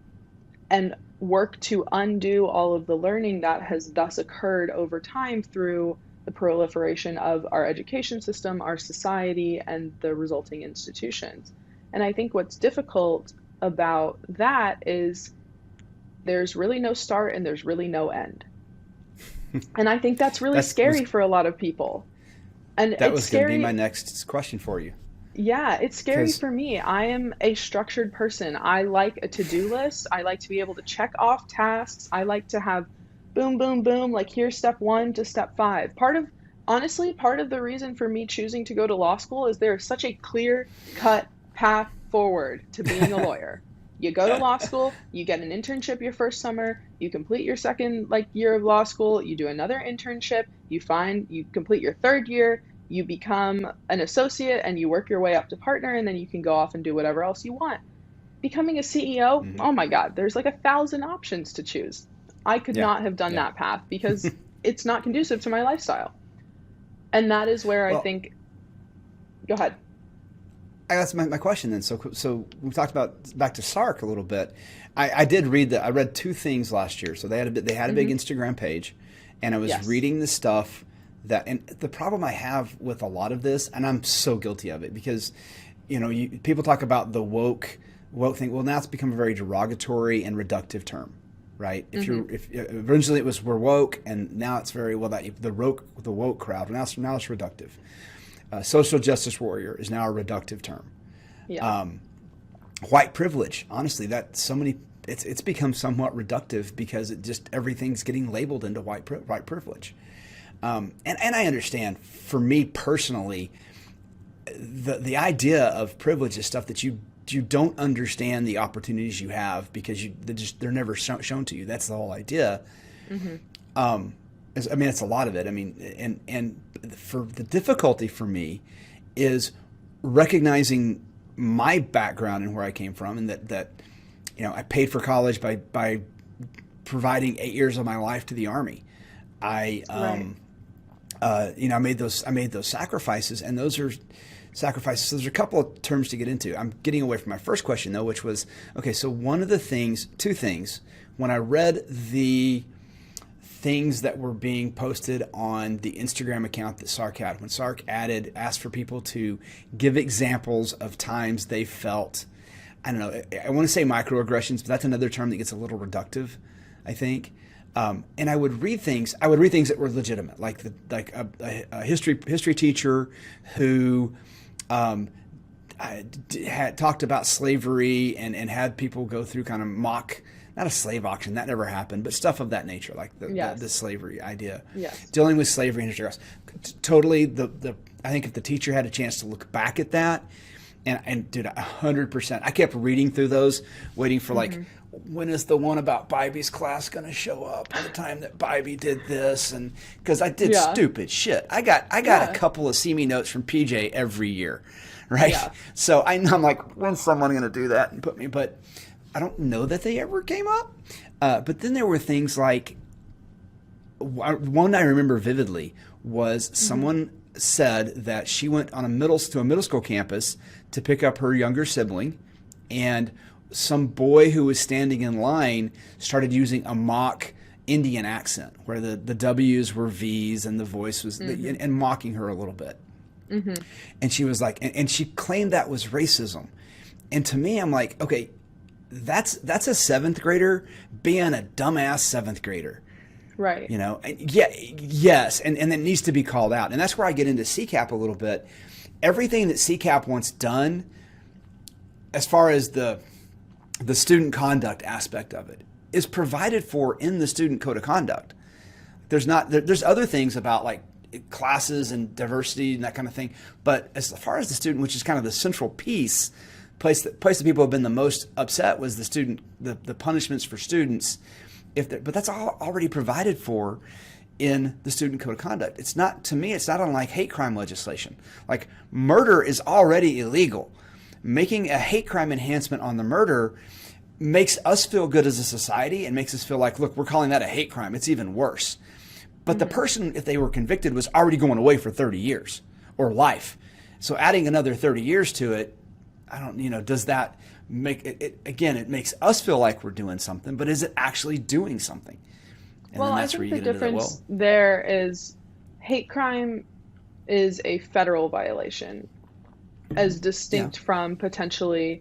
and work to undo all of the learning that has thus occurred over time through the proliferation of our education system, our society, and the resulting institutions. And I think what's difficult about that is there's really no start and there's really no end. And I think that's really That's was scary for a lot of people. And that it's was going to be my scary. next question for you, Yeah, it's scary because for me. I am a structured person. I like a to-do list. I like to be able to check off tasks. I like to have boom, boom, boom, like here's step one to step five. Honestly, part of the reason for me choosing to go to law school is there is such a clear cut path forward to being a lawyer. You go to law school, you get an internship your first summer, you complete your second year of law school, you do another internship, you complete your third year, you become an associate and you work your way up to partner, and then you can go off and do whatever else you want. Becoming a CEO, mhm. oh my God, there's like 1,000 options to choose. I could Yeah, not have done yeah. that path because it's not conducive to my lifestyle. And that is where I Well, think, go ahead. I guess my question then. So we talked about back to Sark a little bit. I did read that. I read two things last year. So they had a big Hmm. Instagram page, and I was Yes. reading the stuff that. And the problem I have with a lot of this, and I'm so guilty of it, because people talk about the woke thing. Well, now it's become a very derogatory and reductive term, right? Hmm. If originally it was we're woke, and now it's very well that the woke crowd. Now it's reductive. Social justice warrior is now a reductive term. Yeah. Um, White privilege, honestly, that so many it's become somewhat reductive because it just everything's getting labeled into white privilege. And I understand. For me personally, the idea of privilege is stuff that you you don't understand the opportunities you have because they're never shown to you. That's the whole idea. Mm-hmm. I mean, it's a lot of it. I mean, and for the difficulty for me is recognizing my background and where I came from, and that I paid for college by providing 8 years of my life to the Army. I made those sacrifices, and those are sacrifices. So there's a couple of terms to get into. I'm getting away from my first question though, which was, okay, so two things, when I read the things that were being posted on the Instagram account that Sark had, when Sark asked for people to give examples of times they felt, I don't know, I want to say microaggressions, but that's another term that gets a little reductive, I think. And I would read things that were legitimate, like a history teacher who had talked about slavery and had people go through kind of mock, not a slave auction, that never happened, but stuff of that nature, like the slavery idea. Yes. Dealing with slavery and history. Totally, I think if the teacher had a chance to look back at that, and dude, 100%. I kept reading through those, waiting for when is the one about Bybie's class going to show up? By the time that Bybie did this, and because I did stupid shit. I got a couple of see me notes from PJ every year, right? Yeah. So I'm like, when's someone going to do that and put me? But I don't know that they ever came up. But then there were things like one I remember vividly was someone said that she went on a middle school campus to pick up her younger sibling, and some boy who was standing in line started using a mock Indian accent where the W's were V's and the voice was and mocking her a little bit. Mm-hmm. And she was like, and she claimed that was racism. And to me, I'm like, okay, that's a seventh grader being a dumbass seventh grader. Right. Yes. And it needs to be called out. And that's where I get into CCAP a little bit. Everything that CCAP wants done as far as the student conduct aspect of it is provided for in the student code of conduct. There's other things about like classes and diversity and that kind of thing. But as far as the student, which is kind of the central place that people have been the most upset was the punishments for students. But that's all already provided for in the student code of conduct. It's not unlike hate crime legislation. Like murder is already illegal. Making a hate crime enhancement on the murder makes us feel good as a society and makes us feel like, look, we're calling that a hate crime. It's even worse. But the person, if they were convicted, was already going away for 30 years or life. So adding another 30 years to it, does that make it again, it makes us feel like we're doing something, but is it actually doing something? And well, then that's I think where you the get into difference there is hate crime is a federal violation as distinct from potentially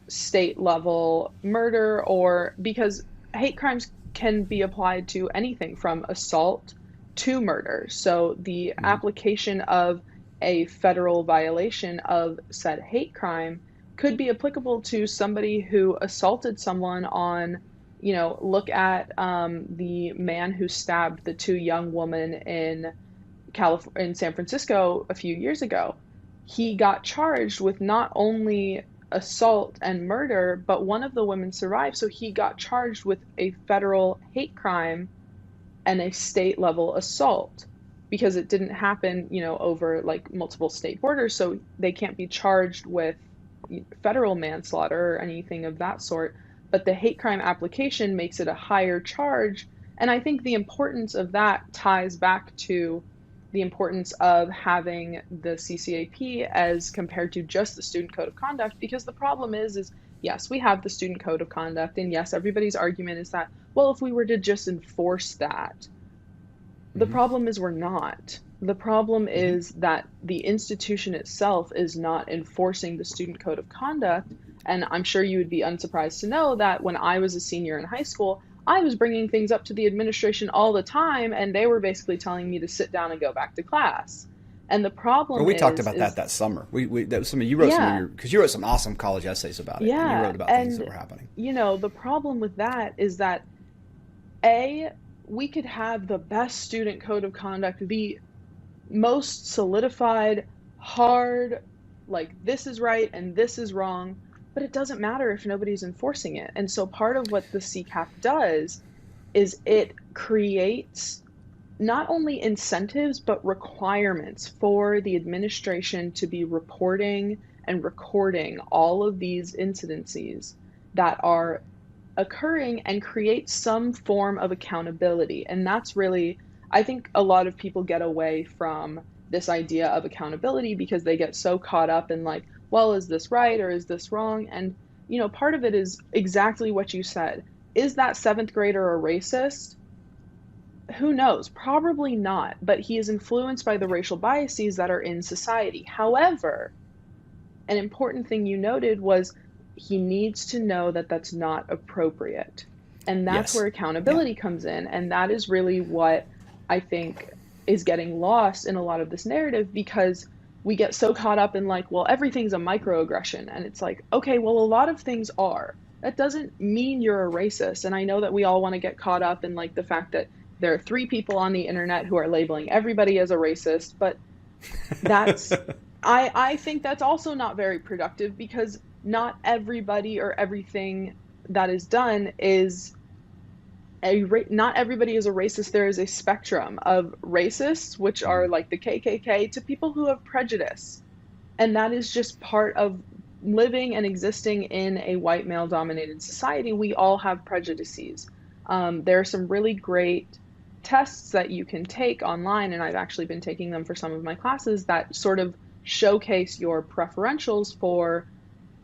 state level murder, or because hate crimes can be applied to anything from assault to murder. So the application of a federal violation of said hate crime could be applicable to somebody who assaulted someone on, look at the man who stabbed the two young women in San Francisco a few years ago. He got charged with not only assault and murder, but one of the women survived. So he got charged with a federal hate crime and a state level assault because it didn't happen, over like multiple state borders. So they can't be charged with federal manslaughter or anything of that sort. But the hate crime application makes it a higher charge. And I think the importance of that ties back to the importance of having the CCAP as compared to just the student code of conduct, because the problem is yes, we have the student code of conduct, and yes, everybody's argument is that, well, if we were to just enforce that, the problem is we're not. The problem is that the institution itself is not enforcing the student code of conduct. And I'm sure you would be unsurprised to know that when I was a senior in high school, I was bringing things up to the administration all the time, and they were basically telling me to sit down and go back to class. And the problem we talked about that summer. That was something you wrote because you wrote some awesome college essays about it. Yeah, and you wrote about things that were happening. The problem with that is that we could have the best student code of conduct, the most solidified, hard, like this is right and this is wrong. but it doesn't matter if nobody's enforcing it. And so part of what the CCAP does is it creates not only incentives, but requirements for the administration to be reporting and recording all of these incidences that are occurring and create some form of accountability. And that's really, I think a lot of people get away from this idea of accountability because they get so caught up in like, well, is this right or is this wrong? And, part of it is exactly what you said. Is that seventh grader a racist? Who knows? Probably not, but he is influenced by the racial biases that are in society. However, an important thing you noted was he needs to know that that's not appropriate. And that's Yes. where accountability comes in. And that is really what I think is getting lost in a lot of this narrative, because we get so caught up in like, well, everything's a microaggression. And it's like, okay, well, a lot of things are. That doesn't mean you're a racist. And I know that we all want to get caught up in like the fact that there are 3 people on the internet who are labeling everybody as a racist, but that's, I think that's also not very productive, because not everybody or everything that is done is not everybody is a racist. There is a spectrum of racists, which are like the KKK, to people who have prejudice. And that is just part of living and existing in a white male dominated society. We all have prejudices. There are some really great tests that you can take online, and I've actually been taking them for some of my classes, that sort of showcase your preferentials for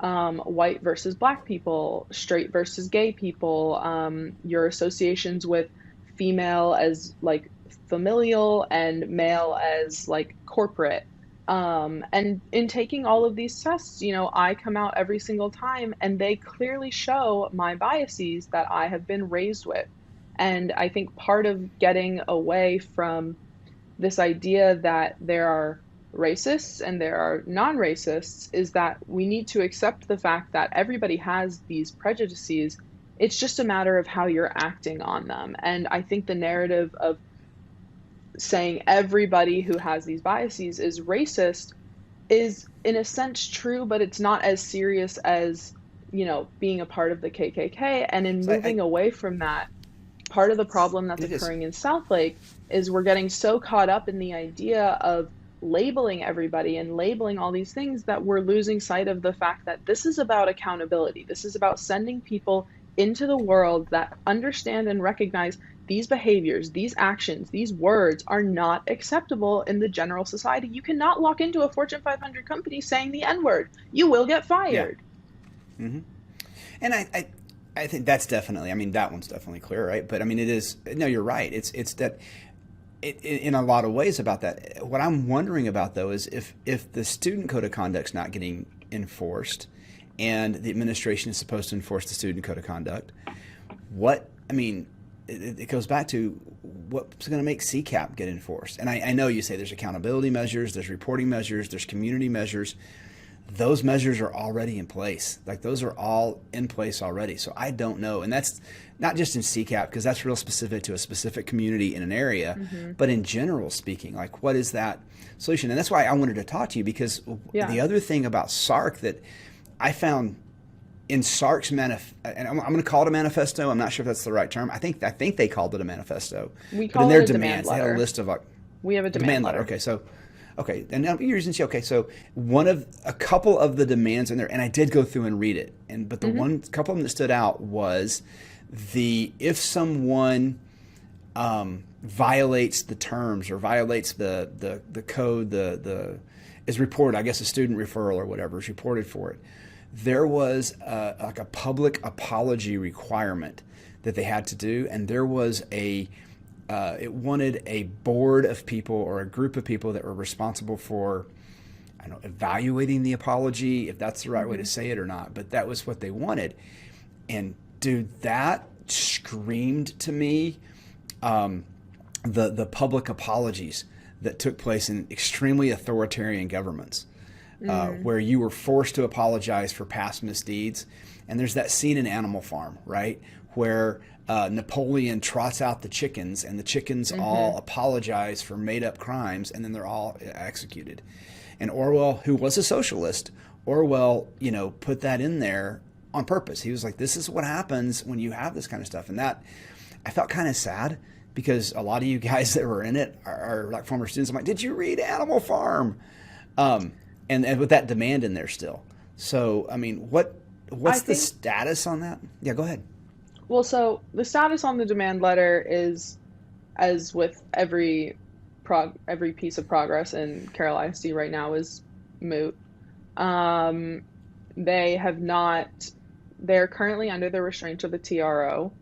white versus black people, straight versus gay people, your associations with female as like familial and male as like corporate. And in taking all of these tests, I come out every single time and they clearly show my biases that I have been raised with. And I think part of getting away from this idea that there are racists and there are non-racists is that we need to accept the fact that everybody has these prejudices. It's just a matter of how you're acting on them. And I think the narrative of saying everybody who has these biases is racist is in a sense true, but it's not as serious as, being a part of the KKK. And in moving away from that, part of the problem that's occurring in Southlake is we're getting so caught up in the idea of labeling everybody and labeling all these things that we're losing sight of the fact that this is about accountability. This is about sending people into the world that understand and recognize these behaviors, these actions, these words are not acceptable in the general society. You cannot walk into a Fortune 500 company saying the N-word. You will get fired. Yeah. Mm-hmm. And I think that's definitely, that one's definitely clear, right? But it is, no, you're right. It's that in a lot of ways about that. What I'm wondering about though is if the student code of conduct's not getting enforced and the administration is supposed to enforce the student code of conduct, it goes back to what's going to make CCAP get enforced. And I know you say there's accountability measures, there's reporting measures, there's community measures. Those measures are already in place. Like those are all in place already. So I don't know. And that's not just in CCAP, because that's real specific to a specific community in an area, but in general speaking, like what is that solution? And that's why I wanted to talk to you, because the other thing about SARC that I found in SARC's manifesto, and I'm going to call it a manifesto. I'm not sure if that's the right term. I think they called it a manifesto. We call it a demand letter. They had a list of we have a demand letter. Okay, and now you're using so a couple of the demands in there, and I did go through and read it, but the couple of them that stood out was if someone violates the terms or violates the code, is reported, I guess a student referral or whatever is reported for it. There was like a public apology requirement that they had to do, and there was it wanted a board of people or a group of people that were responsible for, evaluating the apology, if that's the right way to say it or not, but that was what they wanted. And dude, that screamed to me the public apologies that took place in extremely authoritarian governments. Where you were forced to apologize for past misdeeds. And there's that scene in Animal Farm, right, where Napoleon trots out the chickens, and the chickens all apologize for made-up crimes, and then they're all executed. And Orwell, who was a socialist, Orwell, put that in there on purpose. He was like, this is what happens when you have this kind of stuff. And that, I felt kind of sad because a lot of you guys that were in it are like former students. I'm like, did you read Animal Farm? And with that demand in there still. So, I mean, what's the status on that? Yeah, go ahead. Well, so the status on the demand letter is, as with every piece of progress in Carroll ISD right now, is moot. They have not, they're currently under the restraint of the TRO.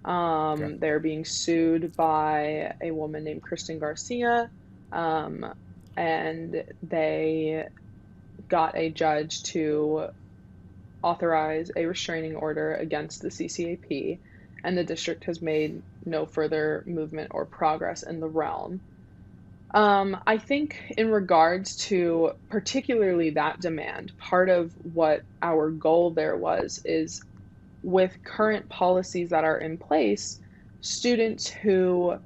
Okay. They're being sued by a woman named Kristen Garcia, and they got a judge to authorize a restraining order against the CCAP, and the district has made no further movement or progress in the realm. I think in regards to particularly that demand, part of what our goal there is with current policies that are in place, students who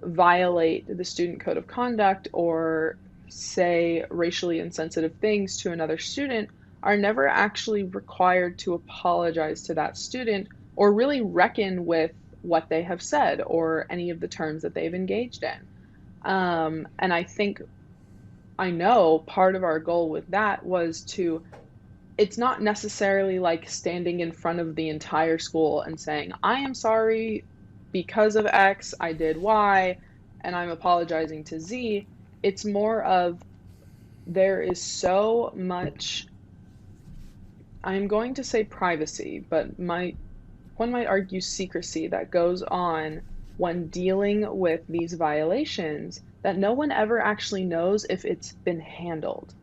violate the student code of conduct or say racially insensitive things to another student are never actually required to apologize to that student or really reckon with what they have said or any of the terms that they've engaged in. And I know part of our goal with that was it's not necessarily like standing in front of the entire school and saying, I am sorry because of X, I did Y, and I'm apologizing to Z. It's more of there is so much, I'm going to say privacy, but one might argue secrecy that goes on when dealing with these violations that no one ever actually knows if it's been handled.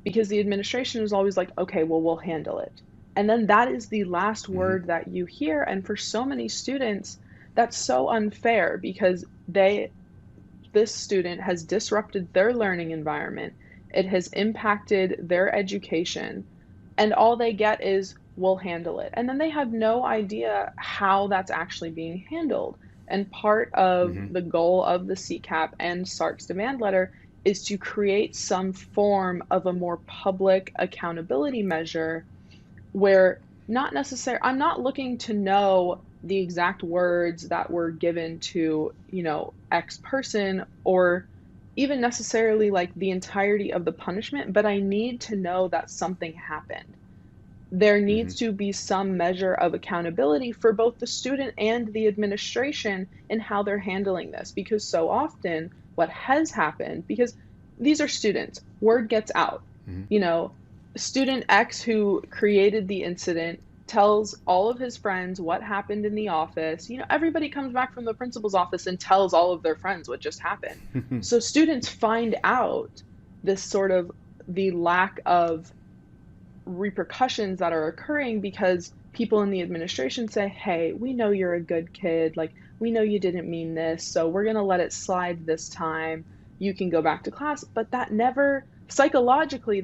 Because the administration is always like, okay, well, we'll handle it. And then that is the last word that you hear. And for so many students, that's so unfair because this student has disrupted their learning environment. It has impacted their education. And all they get is, we'll handle it. And then they have no idea how that's actually being handled. And part of the goal of the CCAP and SARC's demand letter is to create some form of a more public accountability measure where I'm not looking to know the exact words that were given to, X person or even necessarily like the entirety of the punishment, but I need to know that something happened. There needs to be some measure of accountability for both the student and the administration in how they're handling this, because so often what has happened, because these are students, word gets out. Student X who created the incident tells all of his friends what happened in the office. Everybody comes back from the principal's office and tells all of their friends what just happened. So students find out this sort of the lack of repercussions that are occurring because people in the administration say, hey, we know you're a good kid, like we know you didn't mean this, so we're going to let it slide this time, you can go back to class. But that never psychologically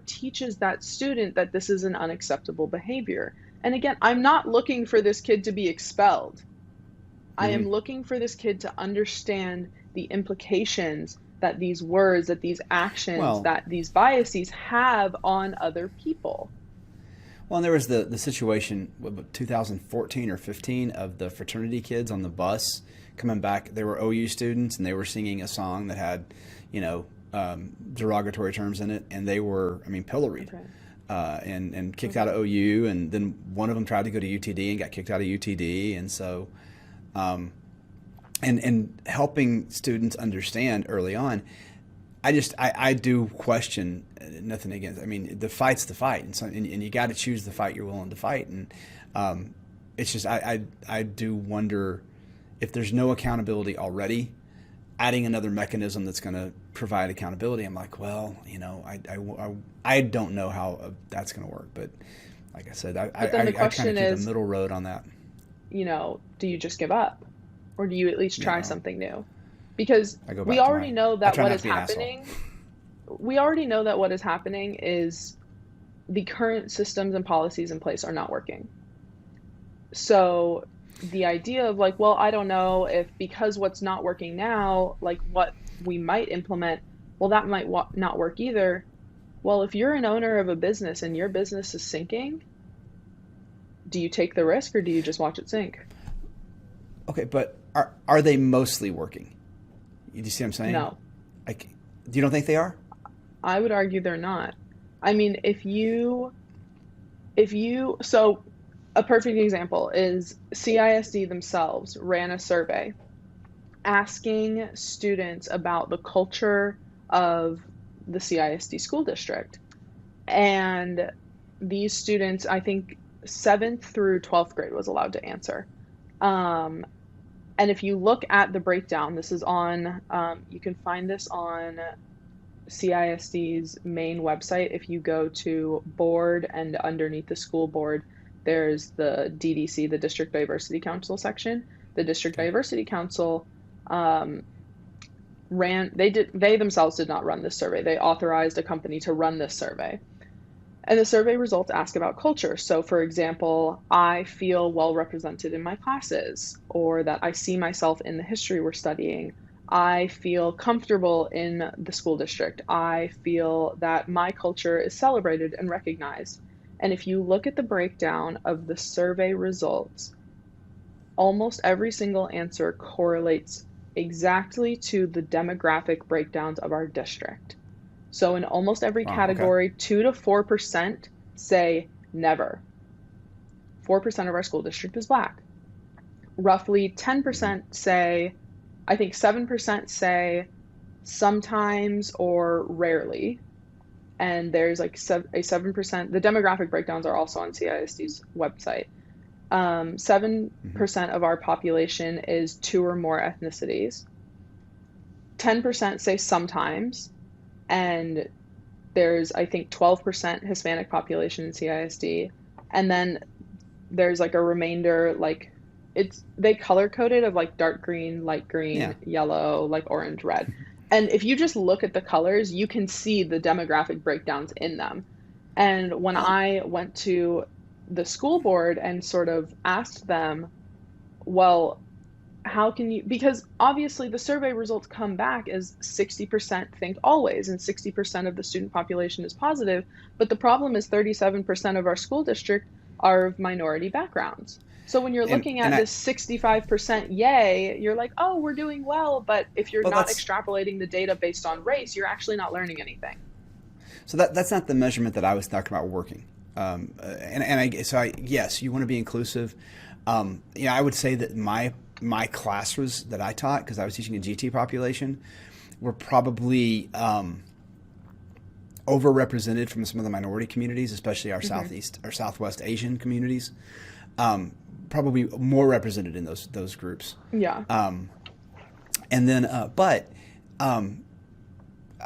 teaches that student that this is an unacceptable behavior. And again, I'm not looking for this kid to be expelled. I am looking for this kid to understand the implications that these words, that these actions, that these biases have on other people. Well, and there was the situation, 2014 or 15, of the fraternity kids on the bus coming back. They were OU students, and they were singing a song that had, derogatory terms in it, and they were, pilloried, and kicked out of OU. And then one of them tried to go to UTD and got kicked out of UTD. And so, and helping students understand early on, I do question, nothing against, the fight's the fight, and so and you got to choose the fight you're willing to fight. And it's just I do wonder if there's no accountability already, adding another mechanism that's going to provide accountability. I'm like, well, I don't know how that's going to work. But like I said, I kind of keep the middle road on that. Do you just give up? Or do you at least try something new? Because we already know that what is happening. We already know that what is happening is the current systems and policies in place are not working. So the idea of like, well, I don't know if because what's not working now, like what we might implement, well, that might not work either. Well, if you're an owner of a business and your business is sinking, do you take the risk or do you just watch it sink? Okay, but are they mostly working? You see what I'm saying? No, Like, you don't think they are? I would argue they're not. I mean, so a perfect example is CISD themselves ran a survey asking students about the culture of the CISD school district. And these students, I think 7th through 12th grade was allowed to answer. Um, and if you look at the breakdown, this is on, you can find this on CISD's main website. If you go to board and underneath the school board, there's the DDC, the District Diversity Council section. The District Okay. Diversity Council um, they themselves did not run this survey. They authorized a company to run this survey. And the survey results ask about culture. So, for example, I feel well represented in my classes, or that I see myself in the history we're studying. I feel comfortable in the school district. I feel that my culture is celebrated and recognized. And if you look at the breakdown of the survey results, almost every single answer correlates exactly to the demographic breakdowns of our district. So in almost every Wow. Okay. category, 2 to 4% say never. 4% of our school district is Black. Roughly 10% say, I think 7% say sometimes or rarely. And there's like a 7%, the demographic breakdowns are also on CISD's website. 7% of our population is 2 or more ethnicities. 10% say sometimes, and there's, I think, 12% Hispanic population in CISD. And then there's like a remainder, like they color coded of like dark green, light green, Yeah. yellow, like orange, red. And if you just look at the colors, you can see the demographic breakdowns in them. And when I went to the school board and sort of asked them, well, how can you, because obviously the survey results come back as 60% think always and 60% of the student population is positive, but the problem is 37% of our school district are of minority backgrounds. So when you're looking at this 65% yay, you're like, oh, we're doing well, but if you're not extrapolating the data based on race, you're actually not learning anything. So that's not the measurement that I was talking about working. Yes, you want to be inclusive. I would say that my classes that I taught, because I was teaching a GT population, were probably overrepresented from some of the minority communities, especially our Southwest Asian communities. Probably more represented in those groups. Yeah.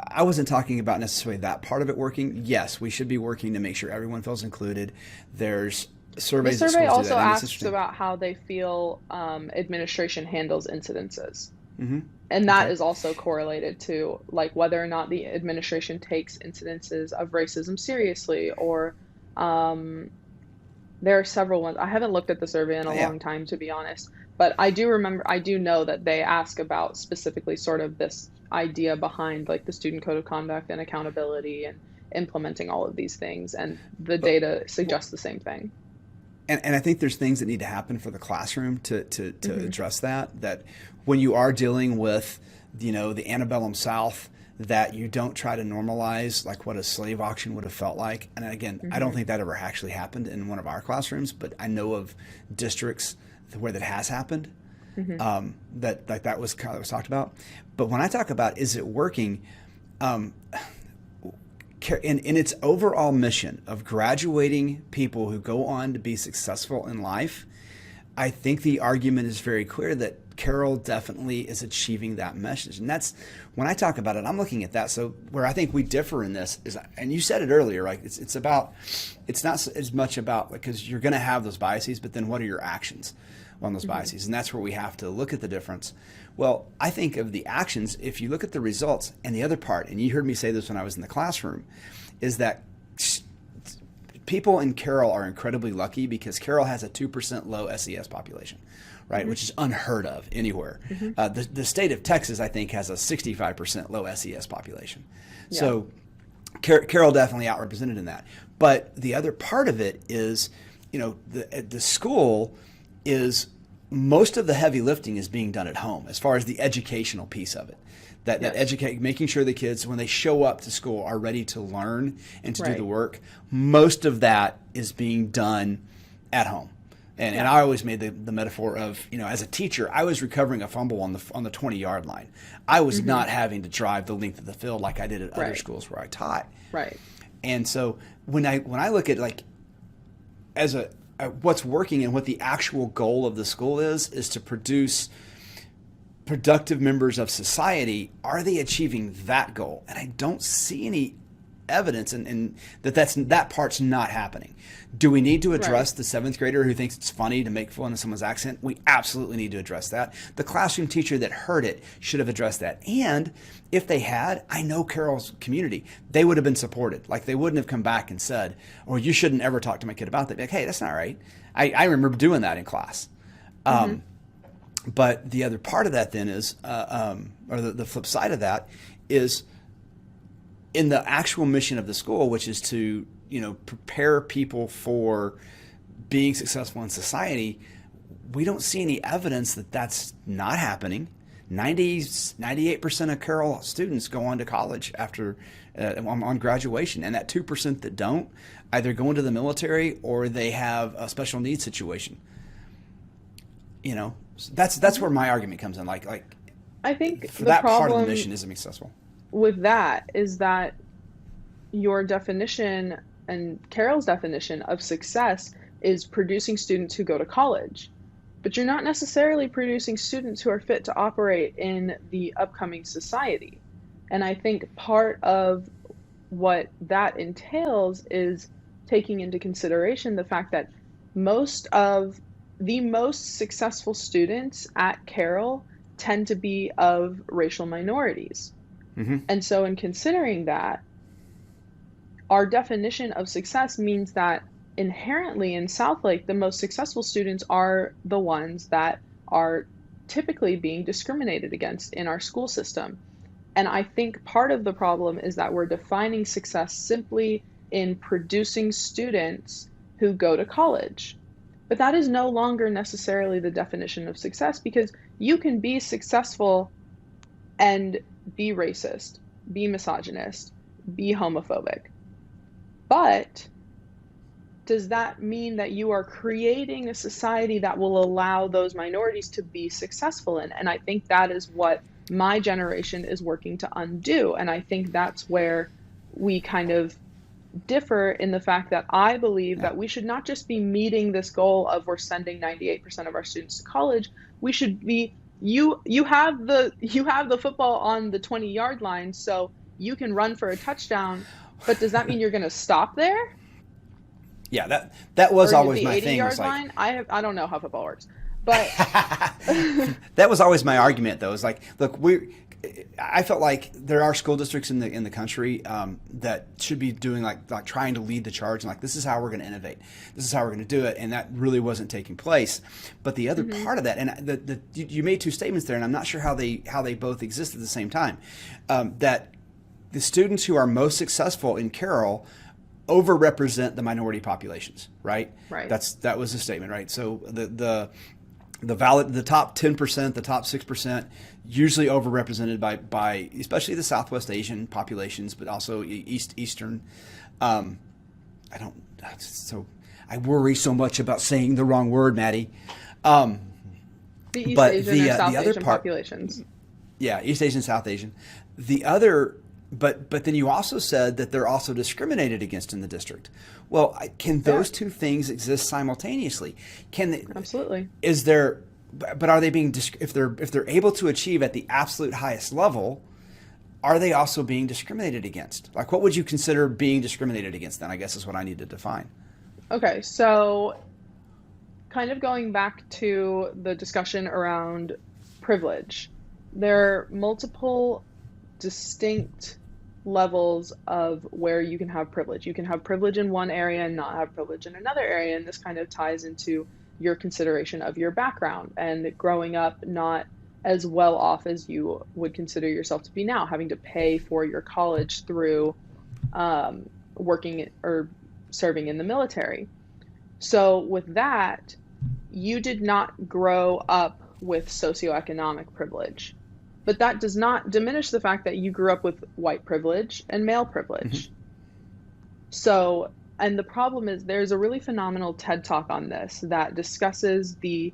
I wasn't talking about necessarily that part of it working. Yes, we should be working to make sure everyone feels included. There's surveys. The survey also asks about how they feel administration handles incidences. Mm-hmm. And that is also correlated to like whether or not the administration takes incidences of racism seriously, or there are several ones. I haven't looked at the survey in a long time, to be honest, but I do know that they ask about specifically sort of this idea behind like the student code of conduct and accountability and implementing all of these things, and the data suggests the same thing. And I think there's things that need to happen for the classroom to address that when you are dealing with, the antebellum South, that you don't try to normalize like what a slave auction would have felt like. And again, I don't think that ever actually happened in one of our classrooms, but I know of districts where that has happened. That was kind of was talked about. But when I talk about is it working, in its overall mission of graduating people who go on to be successful in life, I think the argument is very clear that Carroll definitely is achieving that message. And that's when I talk about it, I'm looking at that. So where I think we differ in this is, and you said it earlier, right? It's not as much about, because you're going to have those biases, but then what are your actions on those biases? And that's where we have to look at the difference. Well, I think of the actions, if you look at the results, and the other part, and you heard me say this when I was in the classroom, is that people in Carroll are incredibly lucky because Carroll has a 2% low SES population, right? Which is unheard of anywhere. The state of Texas, I think, has a 65% low SES population. Yeah. So Carroll definitely outrepresented in that. But the other part of it is, the school is, most of the heavy lifting is being done at home as far as the educational piece of it. That Yes. educate, making sure the kids, when they show up to school, are ready to learn and to do Right. the work. Most of that is being done at home. And I always made the metaphor of, as a teacher, I was recovering a fumble on the 20-yard line. I was not having to drive the length of the field like I did at other Right. schools where I taught. Right. And so when I look at, like, as what's working and what the actual goal of the school is to produce productive members of society, are they achieving that goal? And I don't see any evidence and that part's not happening. Do we need to address Right. the seventh grader who thinks it's funny to make fun of someone's accent? We absolutely need to address that. The classroom teacher that heard it should have addressed that. And if they had, I know Carroll's community, they would have been supported. Like, they wouldn't have come back and said, "Oh, you shouldn't ever talk to my kid about that." Like, hey, that's not right. I remember doing that in class. But the other part of that then is, or the flip side of that is, in the actual mission of the school, which is to, prepare people for being successful in society, we don't see any evidence that that's not happening. 98% of Carroll students go on to college after on graduation, and that 2% that don't either go into the military or they have a special needs situation. That's where my argument comes in. Like I think for the that part of the problem mission isn't successful. with that is that your definition and Carol's definition of success is producing students who go to college. But you're not necessarily producing students who are fit to operate in the upcoming society. And I think part of what that entails is taking into consideration the fact that most of the most successful students at Carroll tend to be of racial minorities. And so in considering that, our definition of success means that inherently in Southlake, the most successful students are the ones that are typically being discriminated against in our school system. And I think part of the problem is that we're defining success simply in producing students who go to college. But that is no longer necessarily the definition of success, because you can be successful and be racist, be misogynist, be homophobic. But does that mean that you are creating a society that will allow those minorities to be successful in? And I think that is what my generation is working to undo. And I think that's where we kind of differ, in the fact that I believe that we should not just be meeting this goal of we're sending 98% of our students to college. We should be, you have the football on the 20-yard line, so you can run for a touchdown. But does that mean you're going to stop there? Yeah, that was Or always the my thing. 80-yard line? I don't know how football works, but that was always my argument, though. Is like, look, I felt like there are school districts in the country that should be doing like trying to lead the charge, and like, this is how we're going to innovate, this is how we're going to do it, and that really wasn't taking place. But the other part of that, and you made two statements there, and I'm not sure how they both exist at the same time. That the students who are most successful in Carroll overrepresent the minority populations, right? Right. That was the statement, right? So the top 10%, the top 6%, usually overrepresented by especially the Southwest Asian populations, but also Eastern. I worry so much about saying the wrong word, Maddie. the East Asian or South the other Asian part, populations. Yeah, East Asian, South Asian. The other, but then you also said that they're also discriminated against in the district. Well, can those two things exist simultaneously? Can they? Absolutely. Is there? But are they being if they're able to achieve at the absolute highest level? Are they also being discriminated against? Like, what would you consider being discriminated against then? I guess is what I need to define. Okay, so kind of going back to the discussion around privilege, there are multiple distinct levels of where you can have privilege. You can have privilege in one area and not have privilege in another area, and this kind of ties into your consideration of your background and growing up not as well off as you would consider yourself to be now, having to pay for your college through working or serving in the military. So with that, you did not grow up with socioeconomic privilege, but that does not diminish the fact that you grew up with white privilege and male privilege. So, and the problem is there's a really phenomenal TED Talk on this that discusses the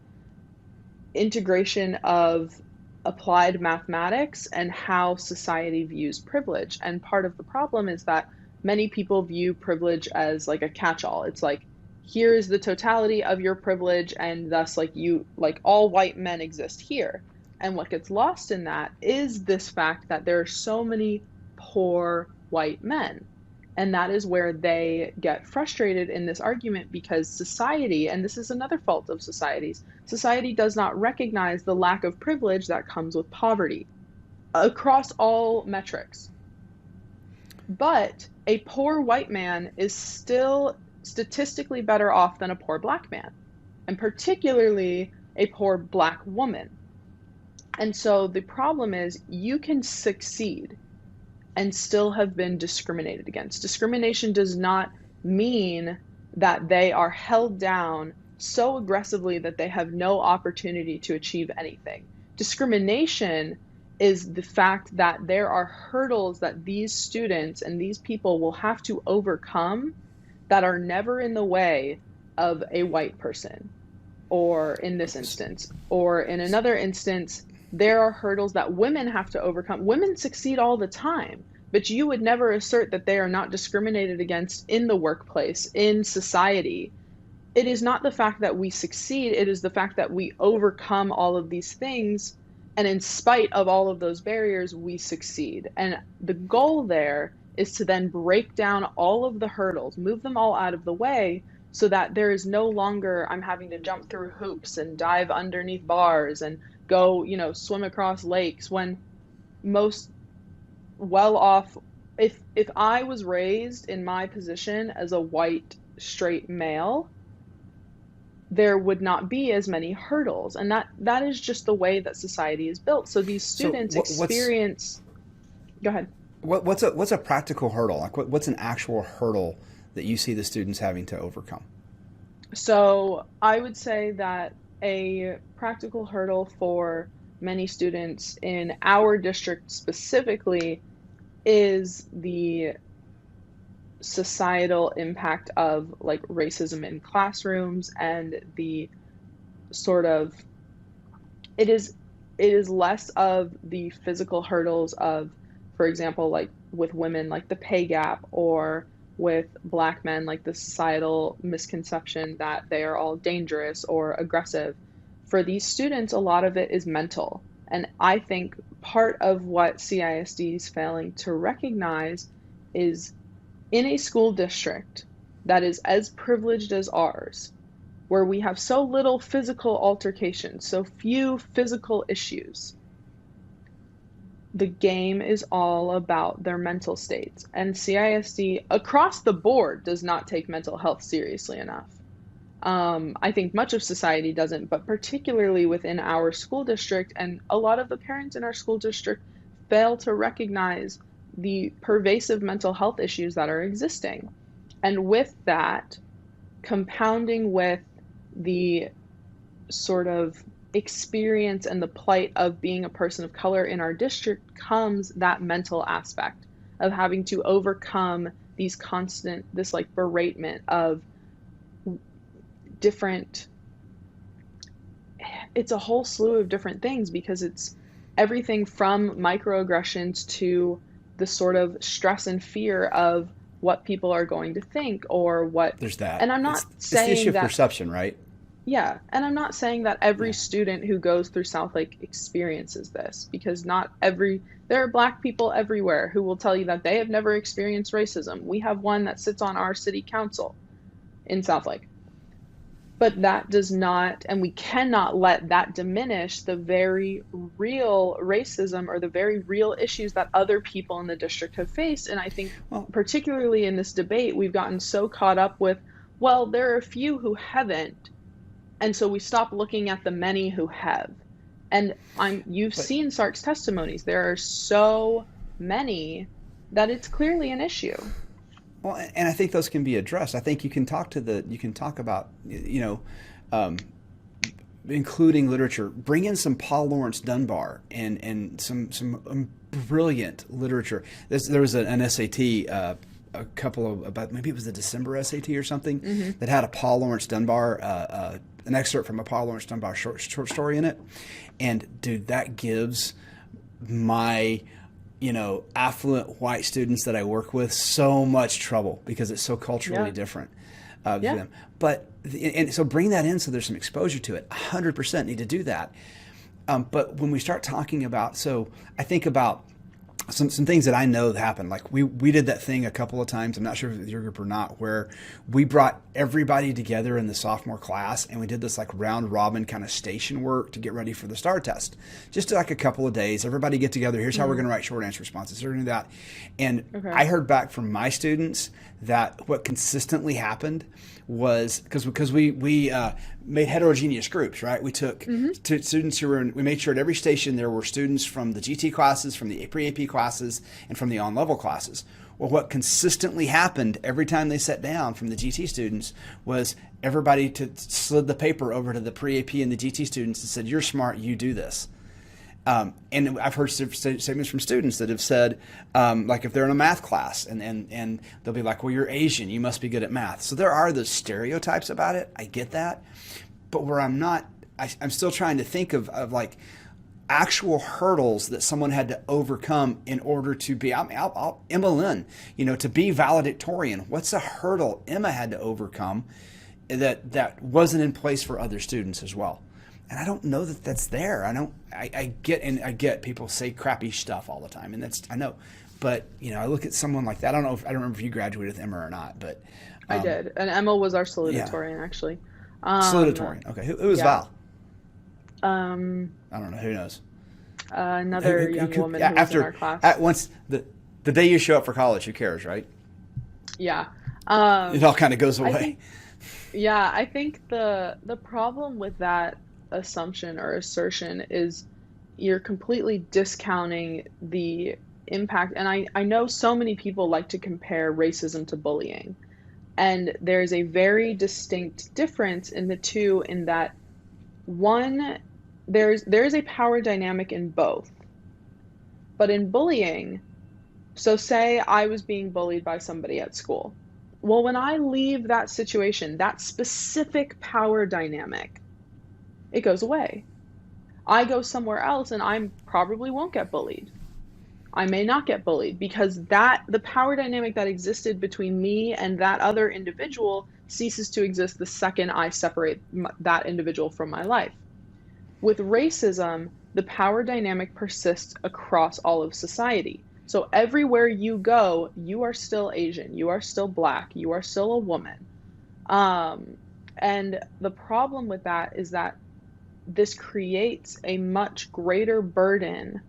integration of applied mathematics and how society views privilege. And part of the problem is that many people view privilege as like a catch-all. It's like, here is the totality of your privilege, and thus like all white men exist here. And what gets lost in that is this fact that there are so many poor white men. And that is where they get frustrated in this argument, because society, and this is another fault of societies, society does not recognize the lack of privilege that comes with poverty across all metrics. But a poor white man is still statistically better off than a poor black man, and particularly a poor black woman. And so the problem is you can succeed and still have been discriminated against. Discrimination does not mean that they are held down so aggressively that they have no opportunity to achieve anything. Discrimination is the fact that there are hurdles that these students and these people will have to overcome that are never in the way of a white person, or in this instance, or in another instance, there are hurdles that women have to overcome. Women succeed all the time, but you would never assert that they are not discriminated against in the workplace, in society. It is not the fact that we succeed, it is the fact that we overcome all of these things, and in spite of all of those barriers, we succeed. And the goal there is to then break down all of the hurdles, move them all out of the way, so that there is no longer, I'm having to jump through hoops and dive underneath bars and go, swim across lakes, when most well-off, if I was raised in my position as a white, straight male, there would not be as many hurdles. And that is just the way that society is built. So these students experience... Go ahead. What's a practical hurdle? Like what's an actual hurdle that you see the students having to overcome? So I would say that a practical hurdle for many students in our district specifically is the societal impact of like racism in classrooms, and the sort of, it is less of the physical hurdles of, for example, like with women, like the pay gap, or with black men, like the societal misconception that they are all dangerous or aggressive. For these students, a lot of it is mental. And I think part of what CISD is failing to recognize is, in a school district that is as privileged as ours, where we have so little physical altercations, so few physical issues, the game is all about their mental states. And CISD across the board does not take mental health seriously enough. I think much of society doesn't, but particularly within our school district, and a lot of the parents in our school district fail to recognize the pervasive mental health issues that are existing. And with that, compounding with the sort of experience and the plight of being a person of color in our district, comes that mental aspect of having to overcome this like beratement of different, it's a whole slew of different things, because it's everything from microaggressions to the sort of stress and fear of what people are going to think, or what. There's that. And I'm not saying it's the issue that, of perception, right? Yeah, and I'm not saying that every student who goes through Southlake experiences this, because there are black people everywhere who will tell you that they have never experienced racism. We have one that sits on our city council in Southlake. But that does not, and we cannot let that diminish the very real racism or the very real issues that other people in the district have faced. And I think particularly in this debate, we've gotten so caught up with, well, there are a few who haven't. And so we stop looking at the many who have. And you've seen Sark's testimonies. There are so many that it's clearly an issue. Well, and I think those can be addressed. I think you can talk about, um, including literature. Bring in some Paul Laurence Dunbar and some brilliant literature. There was an SAT. A couple of about maybe it was the December SAT or something that had a Paul Laurence Dunbar an excerpt from a Paul Laurence Dunbar short story in it, and dude, that gives my affluent white students that I work with so much trouble because it's so culturally different to them. But and so bring that in so there's some exposure to it. 100% need to do that. But when we start talking about, so I think about some things that I know that happened. Like we did that thing a couple of times. I'm not sure if it was your group or not, where we brought everybody together in the sophomore class and we did this like round robin kind of station work to get ready for the STAR test. Just like a couple of days, everybody get together. Here's how we're going to write short answer responses. We're going to do that. And I heard back from my students that what consistently happened was because we made heterogeneous groups, right? We took students who were we made sure at every station there were students from the GT classes, from the pre-AP classes, and from the on-level classes. Well, what consistently happened every time they sat down from the GT students was everybody slid the paper over to the pre-AP and the GT students and said, "You're smart, you do this." And I've heard statements from students that have said, like if they're in a math class and they'll be like, well, you're Asian, you must be good at math. So there are those stereotypes about it. I get that. But where I'm not, I'm still trying to think of like actual hurdles that someone had to overcome in order to be, Emma Lynn, to be valedictorian. What's a hurdle Emma had to overcome that wasn't in place for other students as well? And I don't know that that's there. I get people say crappy stuff all the time, and I know. But, I look at someone like that. I don't remember if you graduated with Emma or not, but. I did. And Emma was our salutatorian, actually. Salutatorian. Okay. Who was Val? I don't know. Who knows? Another young woman who was in our class. Once the day you show up for college, who cares, right? Yeah. It all kind of goes away. I think the problem with that assumption or assertion is you're completely discounting the impact. And I know so many people like to compare racism to bullying. And there's a very distinct difference in the two, in that one, there's a power dynamic in both. But in bullying, so say I was being bullied by somebody at school. Well, when I leave that situation, that specific power dynamic, it goes away. I go somewhere else and I probably won't get bullied. I may not get bullied because the power dynamic that existed between me and that other individual ceases to exist the second I separate that individual from my life. With racism, the power dynamic persists across all of society. So everywhere you go, you are still Asian, you are still Black, you are still a woman. And the problem with that is that this creates a much greater burden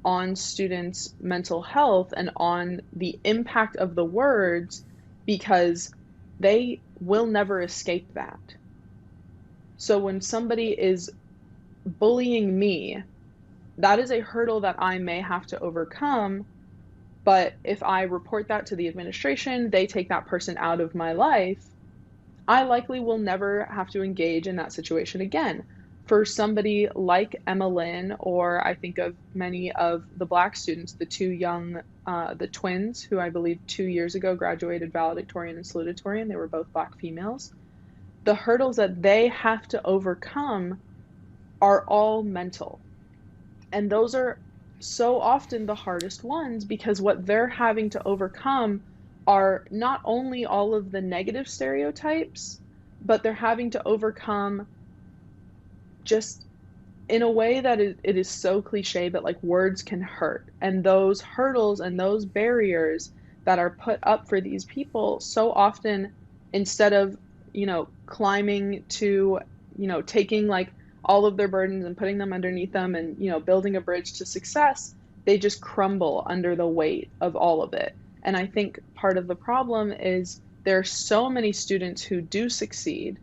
on students' mental health and on the impact of the words, because they will never escape that. So when somebody is bullying me, that is a hurdle that I may have to overcome. But if I report that to the administration, they take that person out of my life, I likely will never have to engage in that situation again. For somebody like Emma Lynn, or I think of many of the Black students, the two young, the twins, who I believe 2 years ago graduated valedictorian and salutatorian, they were both Black females. The hurdles that they have to overcome are all mental. And those are so often the hardest ones, because what they're having to overcome are not only all of the negative stereotypes, but they're having to overcome, just in a way that it is so cliche, but like words can hurt. And those hurdles and those barriers that are put up for these people, so often, instead of, climbing to, taking like all of their burdens and putting them underneath them and, building a bridge to success, they just crumble under the weight of all of it. And I think part of the problem is there are so many students who do succeed,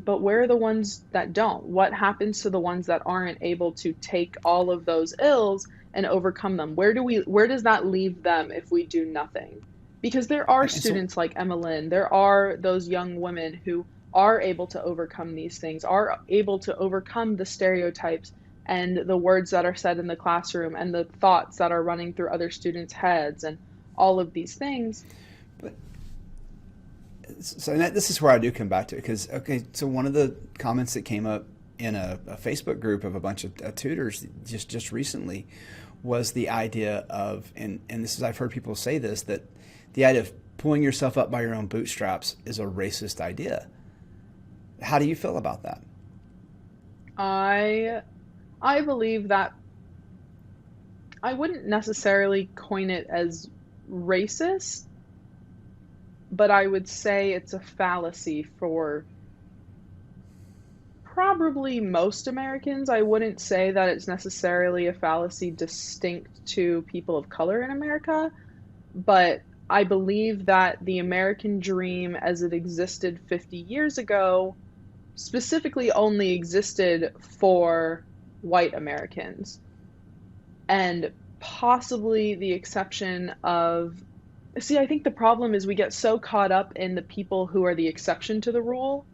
but where are the ones that don't? What happens to the ones that aren't able to take all of those ills and overcome them? Where does that leave them if we do nothing? Because there are And so, students like Emmeline, there are those young women who are able to overcome these things, are able to overcome the stereotypes and the words that are said in the classroom and the thoughts that are running through other students' heads and all of these things. but so this is where I do come back to it, because okay, so one of the comments that came up in a Facebook group of a bunch of tutors just recently was the idea of, and this is, I've heard people say this, that the idea of pulling yourself up by your own bootstraps is a racist idea. How do you feel about that? I believe that I wouldn't necessarily coin it as racist, but I would say it's a fallacy for probably most Americans. I wouldn't say that it's necessarily a fallacy distinct to people of color in America, but I believe that the American dream as it existed 50 years ago specifically only existed for white Americans, and possibly the exception of, see, I think the problem is we get so caught up in the people who are the exception to the rule.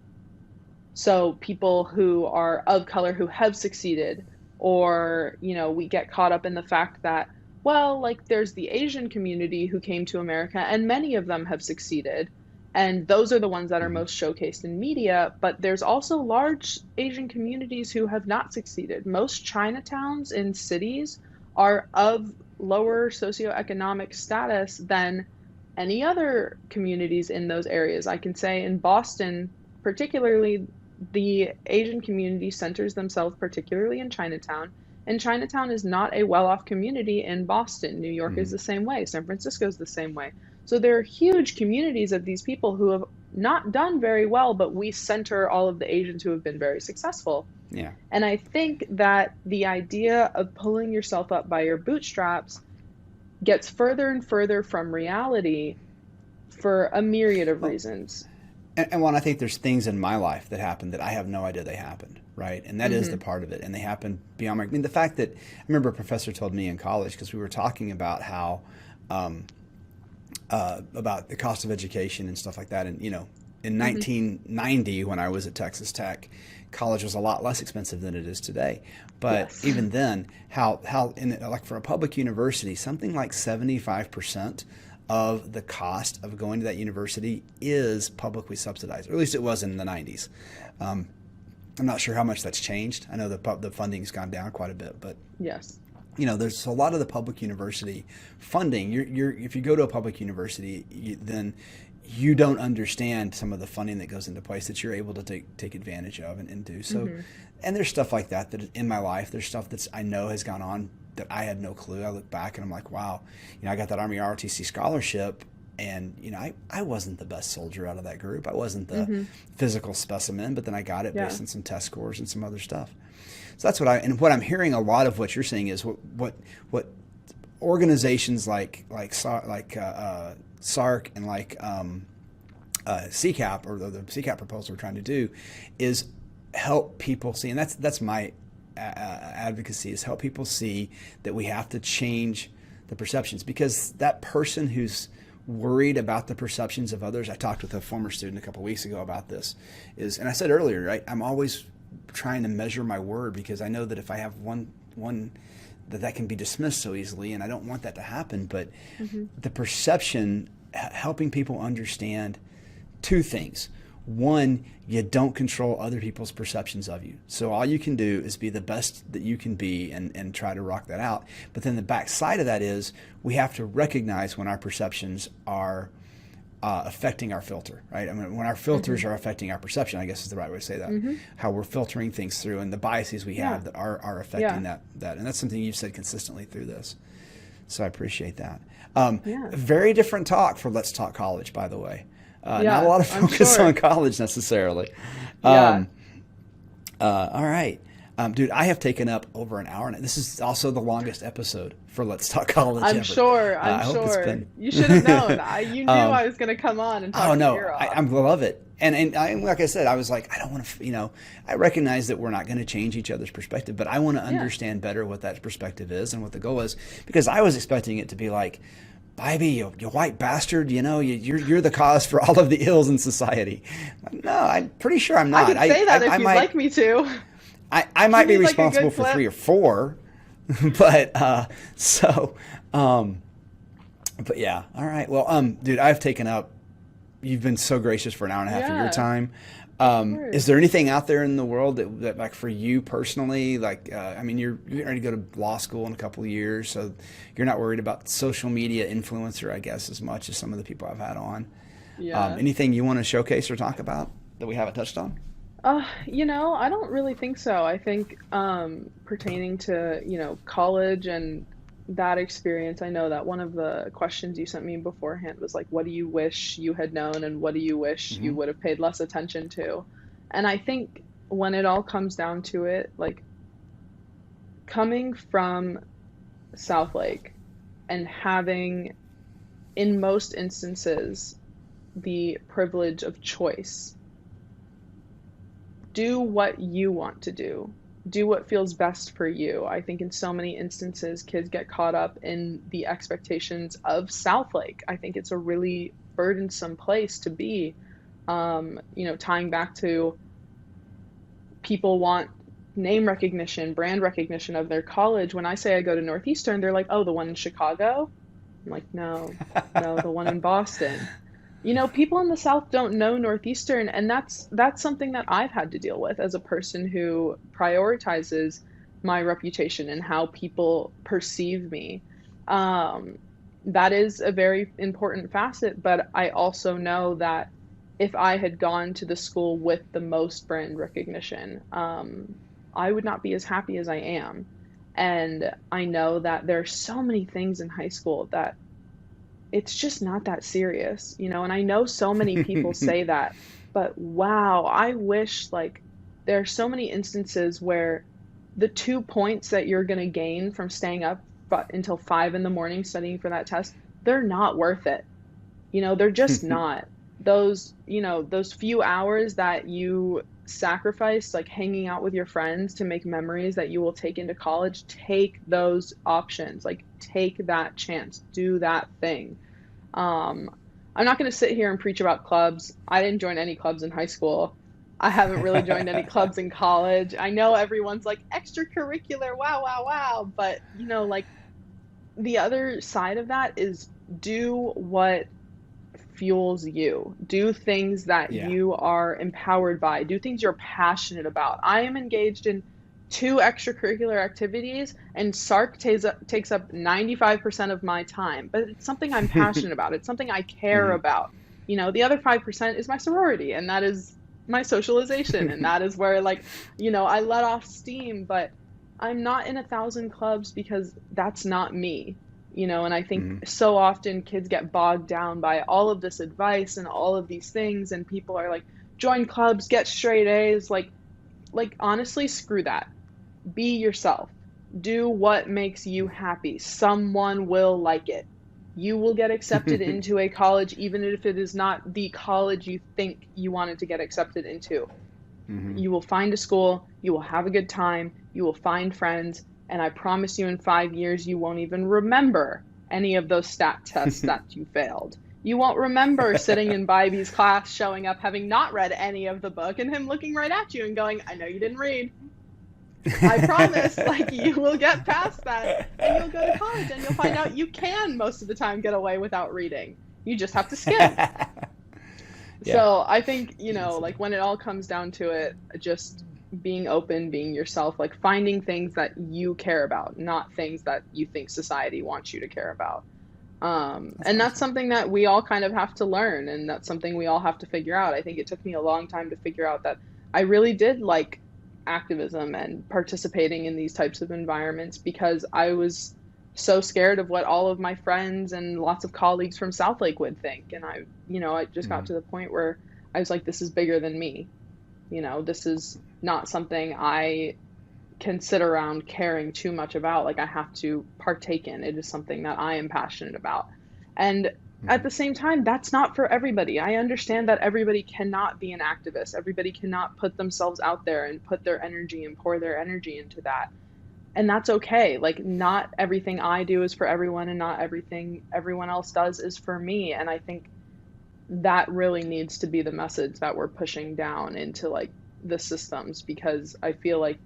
So people who are of color who have succeeded, or, we get caught up in the fact that, well, like there's the Asian community who came to America and many of them have succeeded. And those are the ones that are most showcased in media, but there's also large Asian communities who have not succeeded. Most Chinatowns in cities are of lower socioeconomic status than any other communities in those areas. I can say in Boston, particularly, the Asian community centers themselves particularly in Chinatown. And Chinatown is not a well-off community in Boston. New York is the same way. San Francisco is the same way. So there are huge communities of these people who have not done very well, but we center all of the Asians who have been very successful. Yeah. And I think that the idea of pulling yourself up by your bootstraps gets further and further from reality for a myriad of reasons. And one, I think there's things in my life that happened that I have no idea they happened, right? And that is the part of it. And they happen beyond my, I mean, the fact that, I remember a professor told me in college, because we were talking about how, about the cost of education and stuff like that. And, in 1990, when I was at Texas Tech, college was a lot less expensive than it is today. But Yes. even then, how like for a public university, something like 75% of the cost of going to that university is publicly subsidized, or at least it was in the 90s. I'm not sure how much that's changed. I know the funding's gone down quite a bit, but Yes. There's a lot of the public university funding. If you go to a public university, then you don't understand some of the funding that goes into place that you're able to take advantage of and do so. And there's stuff like that in my life. There's stuff that I know has gone on that I had no clue. I look back and I'm like, wow, I got that Army ROTC scholarship, and I wasn't the best soldier out of that group. I wasn't the physical specimen, but then I got it based on some test scores and some other stuff. So that's what I'm hearing. A lot of what you're saying is what organizations like SARC and like CCAP, or the CCAP proposal we're trying to do, is help people see, and that's my advocacy, is help people see that we have to change the perceptions, because that person who's worried about the perceptions of others, I talked with a former student a couple of weeks ago about this, and I said earlier, right, I'm always trying to measure my word, because I know that if I have one that can be dismissed so easily, and I don't want that to happen. But the perception, helping people understand two things. One, you don't control other people's perceptions of you. So all you can do is be the best that you can be and try to rock that out. But then the backside of that is we have to recognize when our perceptions are affecting our filter, right? I mean, when our filters are affecting our perception, I guess is the right way to say that, how we're filtering things through, and the biases we have that are affecting that. And that's something you've said consistently through this. So I appreciate that. Very different talk for Let's Talk College, by the way. Not a lot of focus on college necessarily. All right. Dude, I have taken up over an hour, and this is also the longest episode for Let's Talk College I'm ever. sure. I I'm hope it's sure. been. You should have known. You knew Um, I was going to come on and Oh talk your no, ear I off. love it, and like I said, I was like, I don't want to, I recognize that we're not going to change each other's perspective, but I want to Yeah. understand better what that perspective is and what the goal is, because I was expecting it to be like, Bybee, you white bastard, you're the cause for all of the ills in society. No, I'm pretty sure I'm I not. could say that if I you'd might, like me to. I might be need, like, a responsible good for clip? 3 or 4, but so. But yeah, all right. Well, dude, I've taken up. You've been so gracious for an hour and a half of your Yeah, time. of course. Is there anything out there in the world that like for you personally, like, I mean, you're getting ready to go to law school in a couple of years, so you're not worried about social media influencer, I guess, as much as some of the people I've had on. Yeah. Anything you want to showcase or talk about that we haven't touched on? I don't really think so. I think pertaining to, college and that experience, I know that one of the questions you sent me beforehand was like, what do you wish you had known and what do you wish you Hmm. would have paid less attention to? And I think when it all comes down to it, like coming from Southlake and having, in most instances, the privilege of choice, do what you want to do. Do what feels best for you. I think in so many instances, kids get caught up in the expectations of Southlake. I think it's a really burdensome place to be. Tying back to people want name recognition, brand recognition of their college. When I say I go to Northeastern, they're like, oh, the one in Chicago? I'm like, no, no, the one in Boston. People in the South don't know Northeastern, and that's something that I've had to deal with as a person who prioritizes my reputation and how people perceive me. That is a very important facet, but I also know that if I had gone to the school with the most brand recognition, I would not be as happy as I am. And I know that there are so many things in high school that it's just not that serious, and I know so many people say that, but wow, I wish like there are so many instances where the 2 points that you're going to gain from staying up until 5 in the morning studying for that test, they're not worth it. They're just not. Those few hours that you sacrifice, like hanging out with your friends to make memories that you will take into college, take those options, like take that chance, do that thing. Um, I'm not going to sit here and preach about clubs. I didn't join any clubs in high school. I haven't really joined any clubs in college. I know everyone's like extracurricular, wow, wow, wow. But, like the other side of that is do what fuels you. Do things that Yeah. you are empowered by. Do things you're passionate about. I am engaged in 2 extracurricular activities, and takes up 95% of my time. But it's something I'm passionate about. It's something I care Mhm. about. The other 5% is my sorority, and that is my socialization, and that is where, like, I let off steam, but I'm not in 1,000 clubs because that's not me. And I think Mhm. so often kids get bogged down by all of this advice and all of these things, and people are like, join clubs, get straight A's. Like honestly, screw that. Be yourself. Do what makes you happy. Someone will like it. You will get accepted into a college, even if it is not the college you think you wanted to get accepted into. Mhm. You will find a school, you will have a good time, you will find friends, and I promise you in 5 years, you won't even remember any of those stat tests that you failed. You won't remember sitting in Bybee's class, showing up, having not read any of the book, and him looking right at you and going, I know you didn't read. I promise, like, you will get past that and you'll go to college and you'll find out you can most of the time get away without reading. You just have to skim. Yeah. So I think, like when it all comes down to it, just being open, being yourself, like finding things that you care about, not things that you think society wants you to care about. That's And that's awesome. something that we all kind of have to learn, and that's something we all have to figure out. I think it took me a long time to figure out that I really did like activism and participating in these types of environments because I was so scared of what all of my friends and lots of colleagues from Southlake would think. And I just got Mhm. to the point where I was like, this is bigger than me. This is not something I can sit around caring too much about. Like, I have to partake in. It is something that I am passionate about. And at the same time, that's not for everybody. I understand that everybody cannot be an activist. Everybody cannot put themselves out there and put their energy and pour their energy into that. And that's okay. Like, not everything I do is for everyone, and not everything everyone else does is for me. And I think that really needs to be the message that we're pushing down into like the systems, because I feel like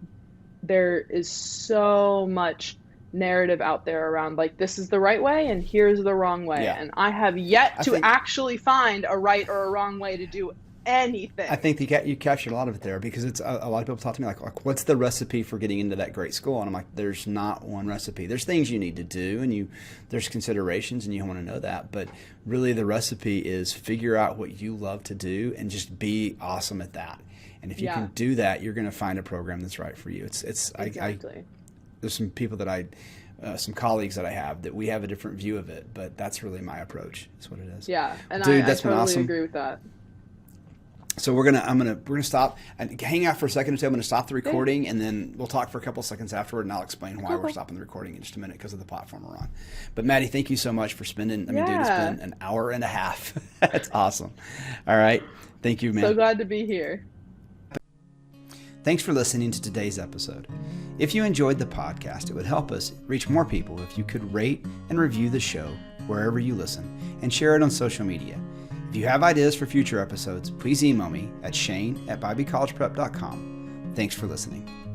there is so much narrative out there around like, this is the right way and here's the wrong way. Yeah. And I have yet to actually find a right or a wrong way to do anything. I think you captured a lot of it there, because it's a lot of people talk to me like, what's the recipe for getting into that great school? And I'm like, there's not one recipe. There's things you need to do, and there's considerations, and you want to know that. But really, the recipe is figure out what you love to do and just be awesome at that. And if you can do that, you're going to find a program that's right for you. It's exactly. There's some people that some colleagues that I have that we have a different view of it, but that's really my approach. That's what it is. Yeah, and Dude, I that's been totally awesome. agree with that. So we're gonna stop and hang out for a second or two. I'm gonna stop the recording, and then we'll talk for a couple of seconds afterward, and I'll explain why we're stopping the recording in just a minute, because of the platform we're on. But Maddy, thank you so much for spending. Dude, it's been an hour and a half. That's awesome. All right, thank you, man. So glad to be here. Thanks for listening to today's episode. If you enjoyed the podcast, it would help us reach more people if you could rate and review the show wherever you listen, and share it on social media. If you have ideas for future episodes, please email me at shane@bibcollegeprep.com. Thanks for listening.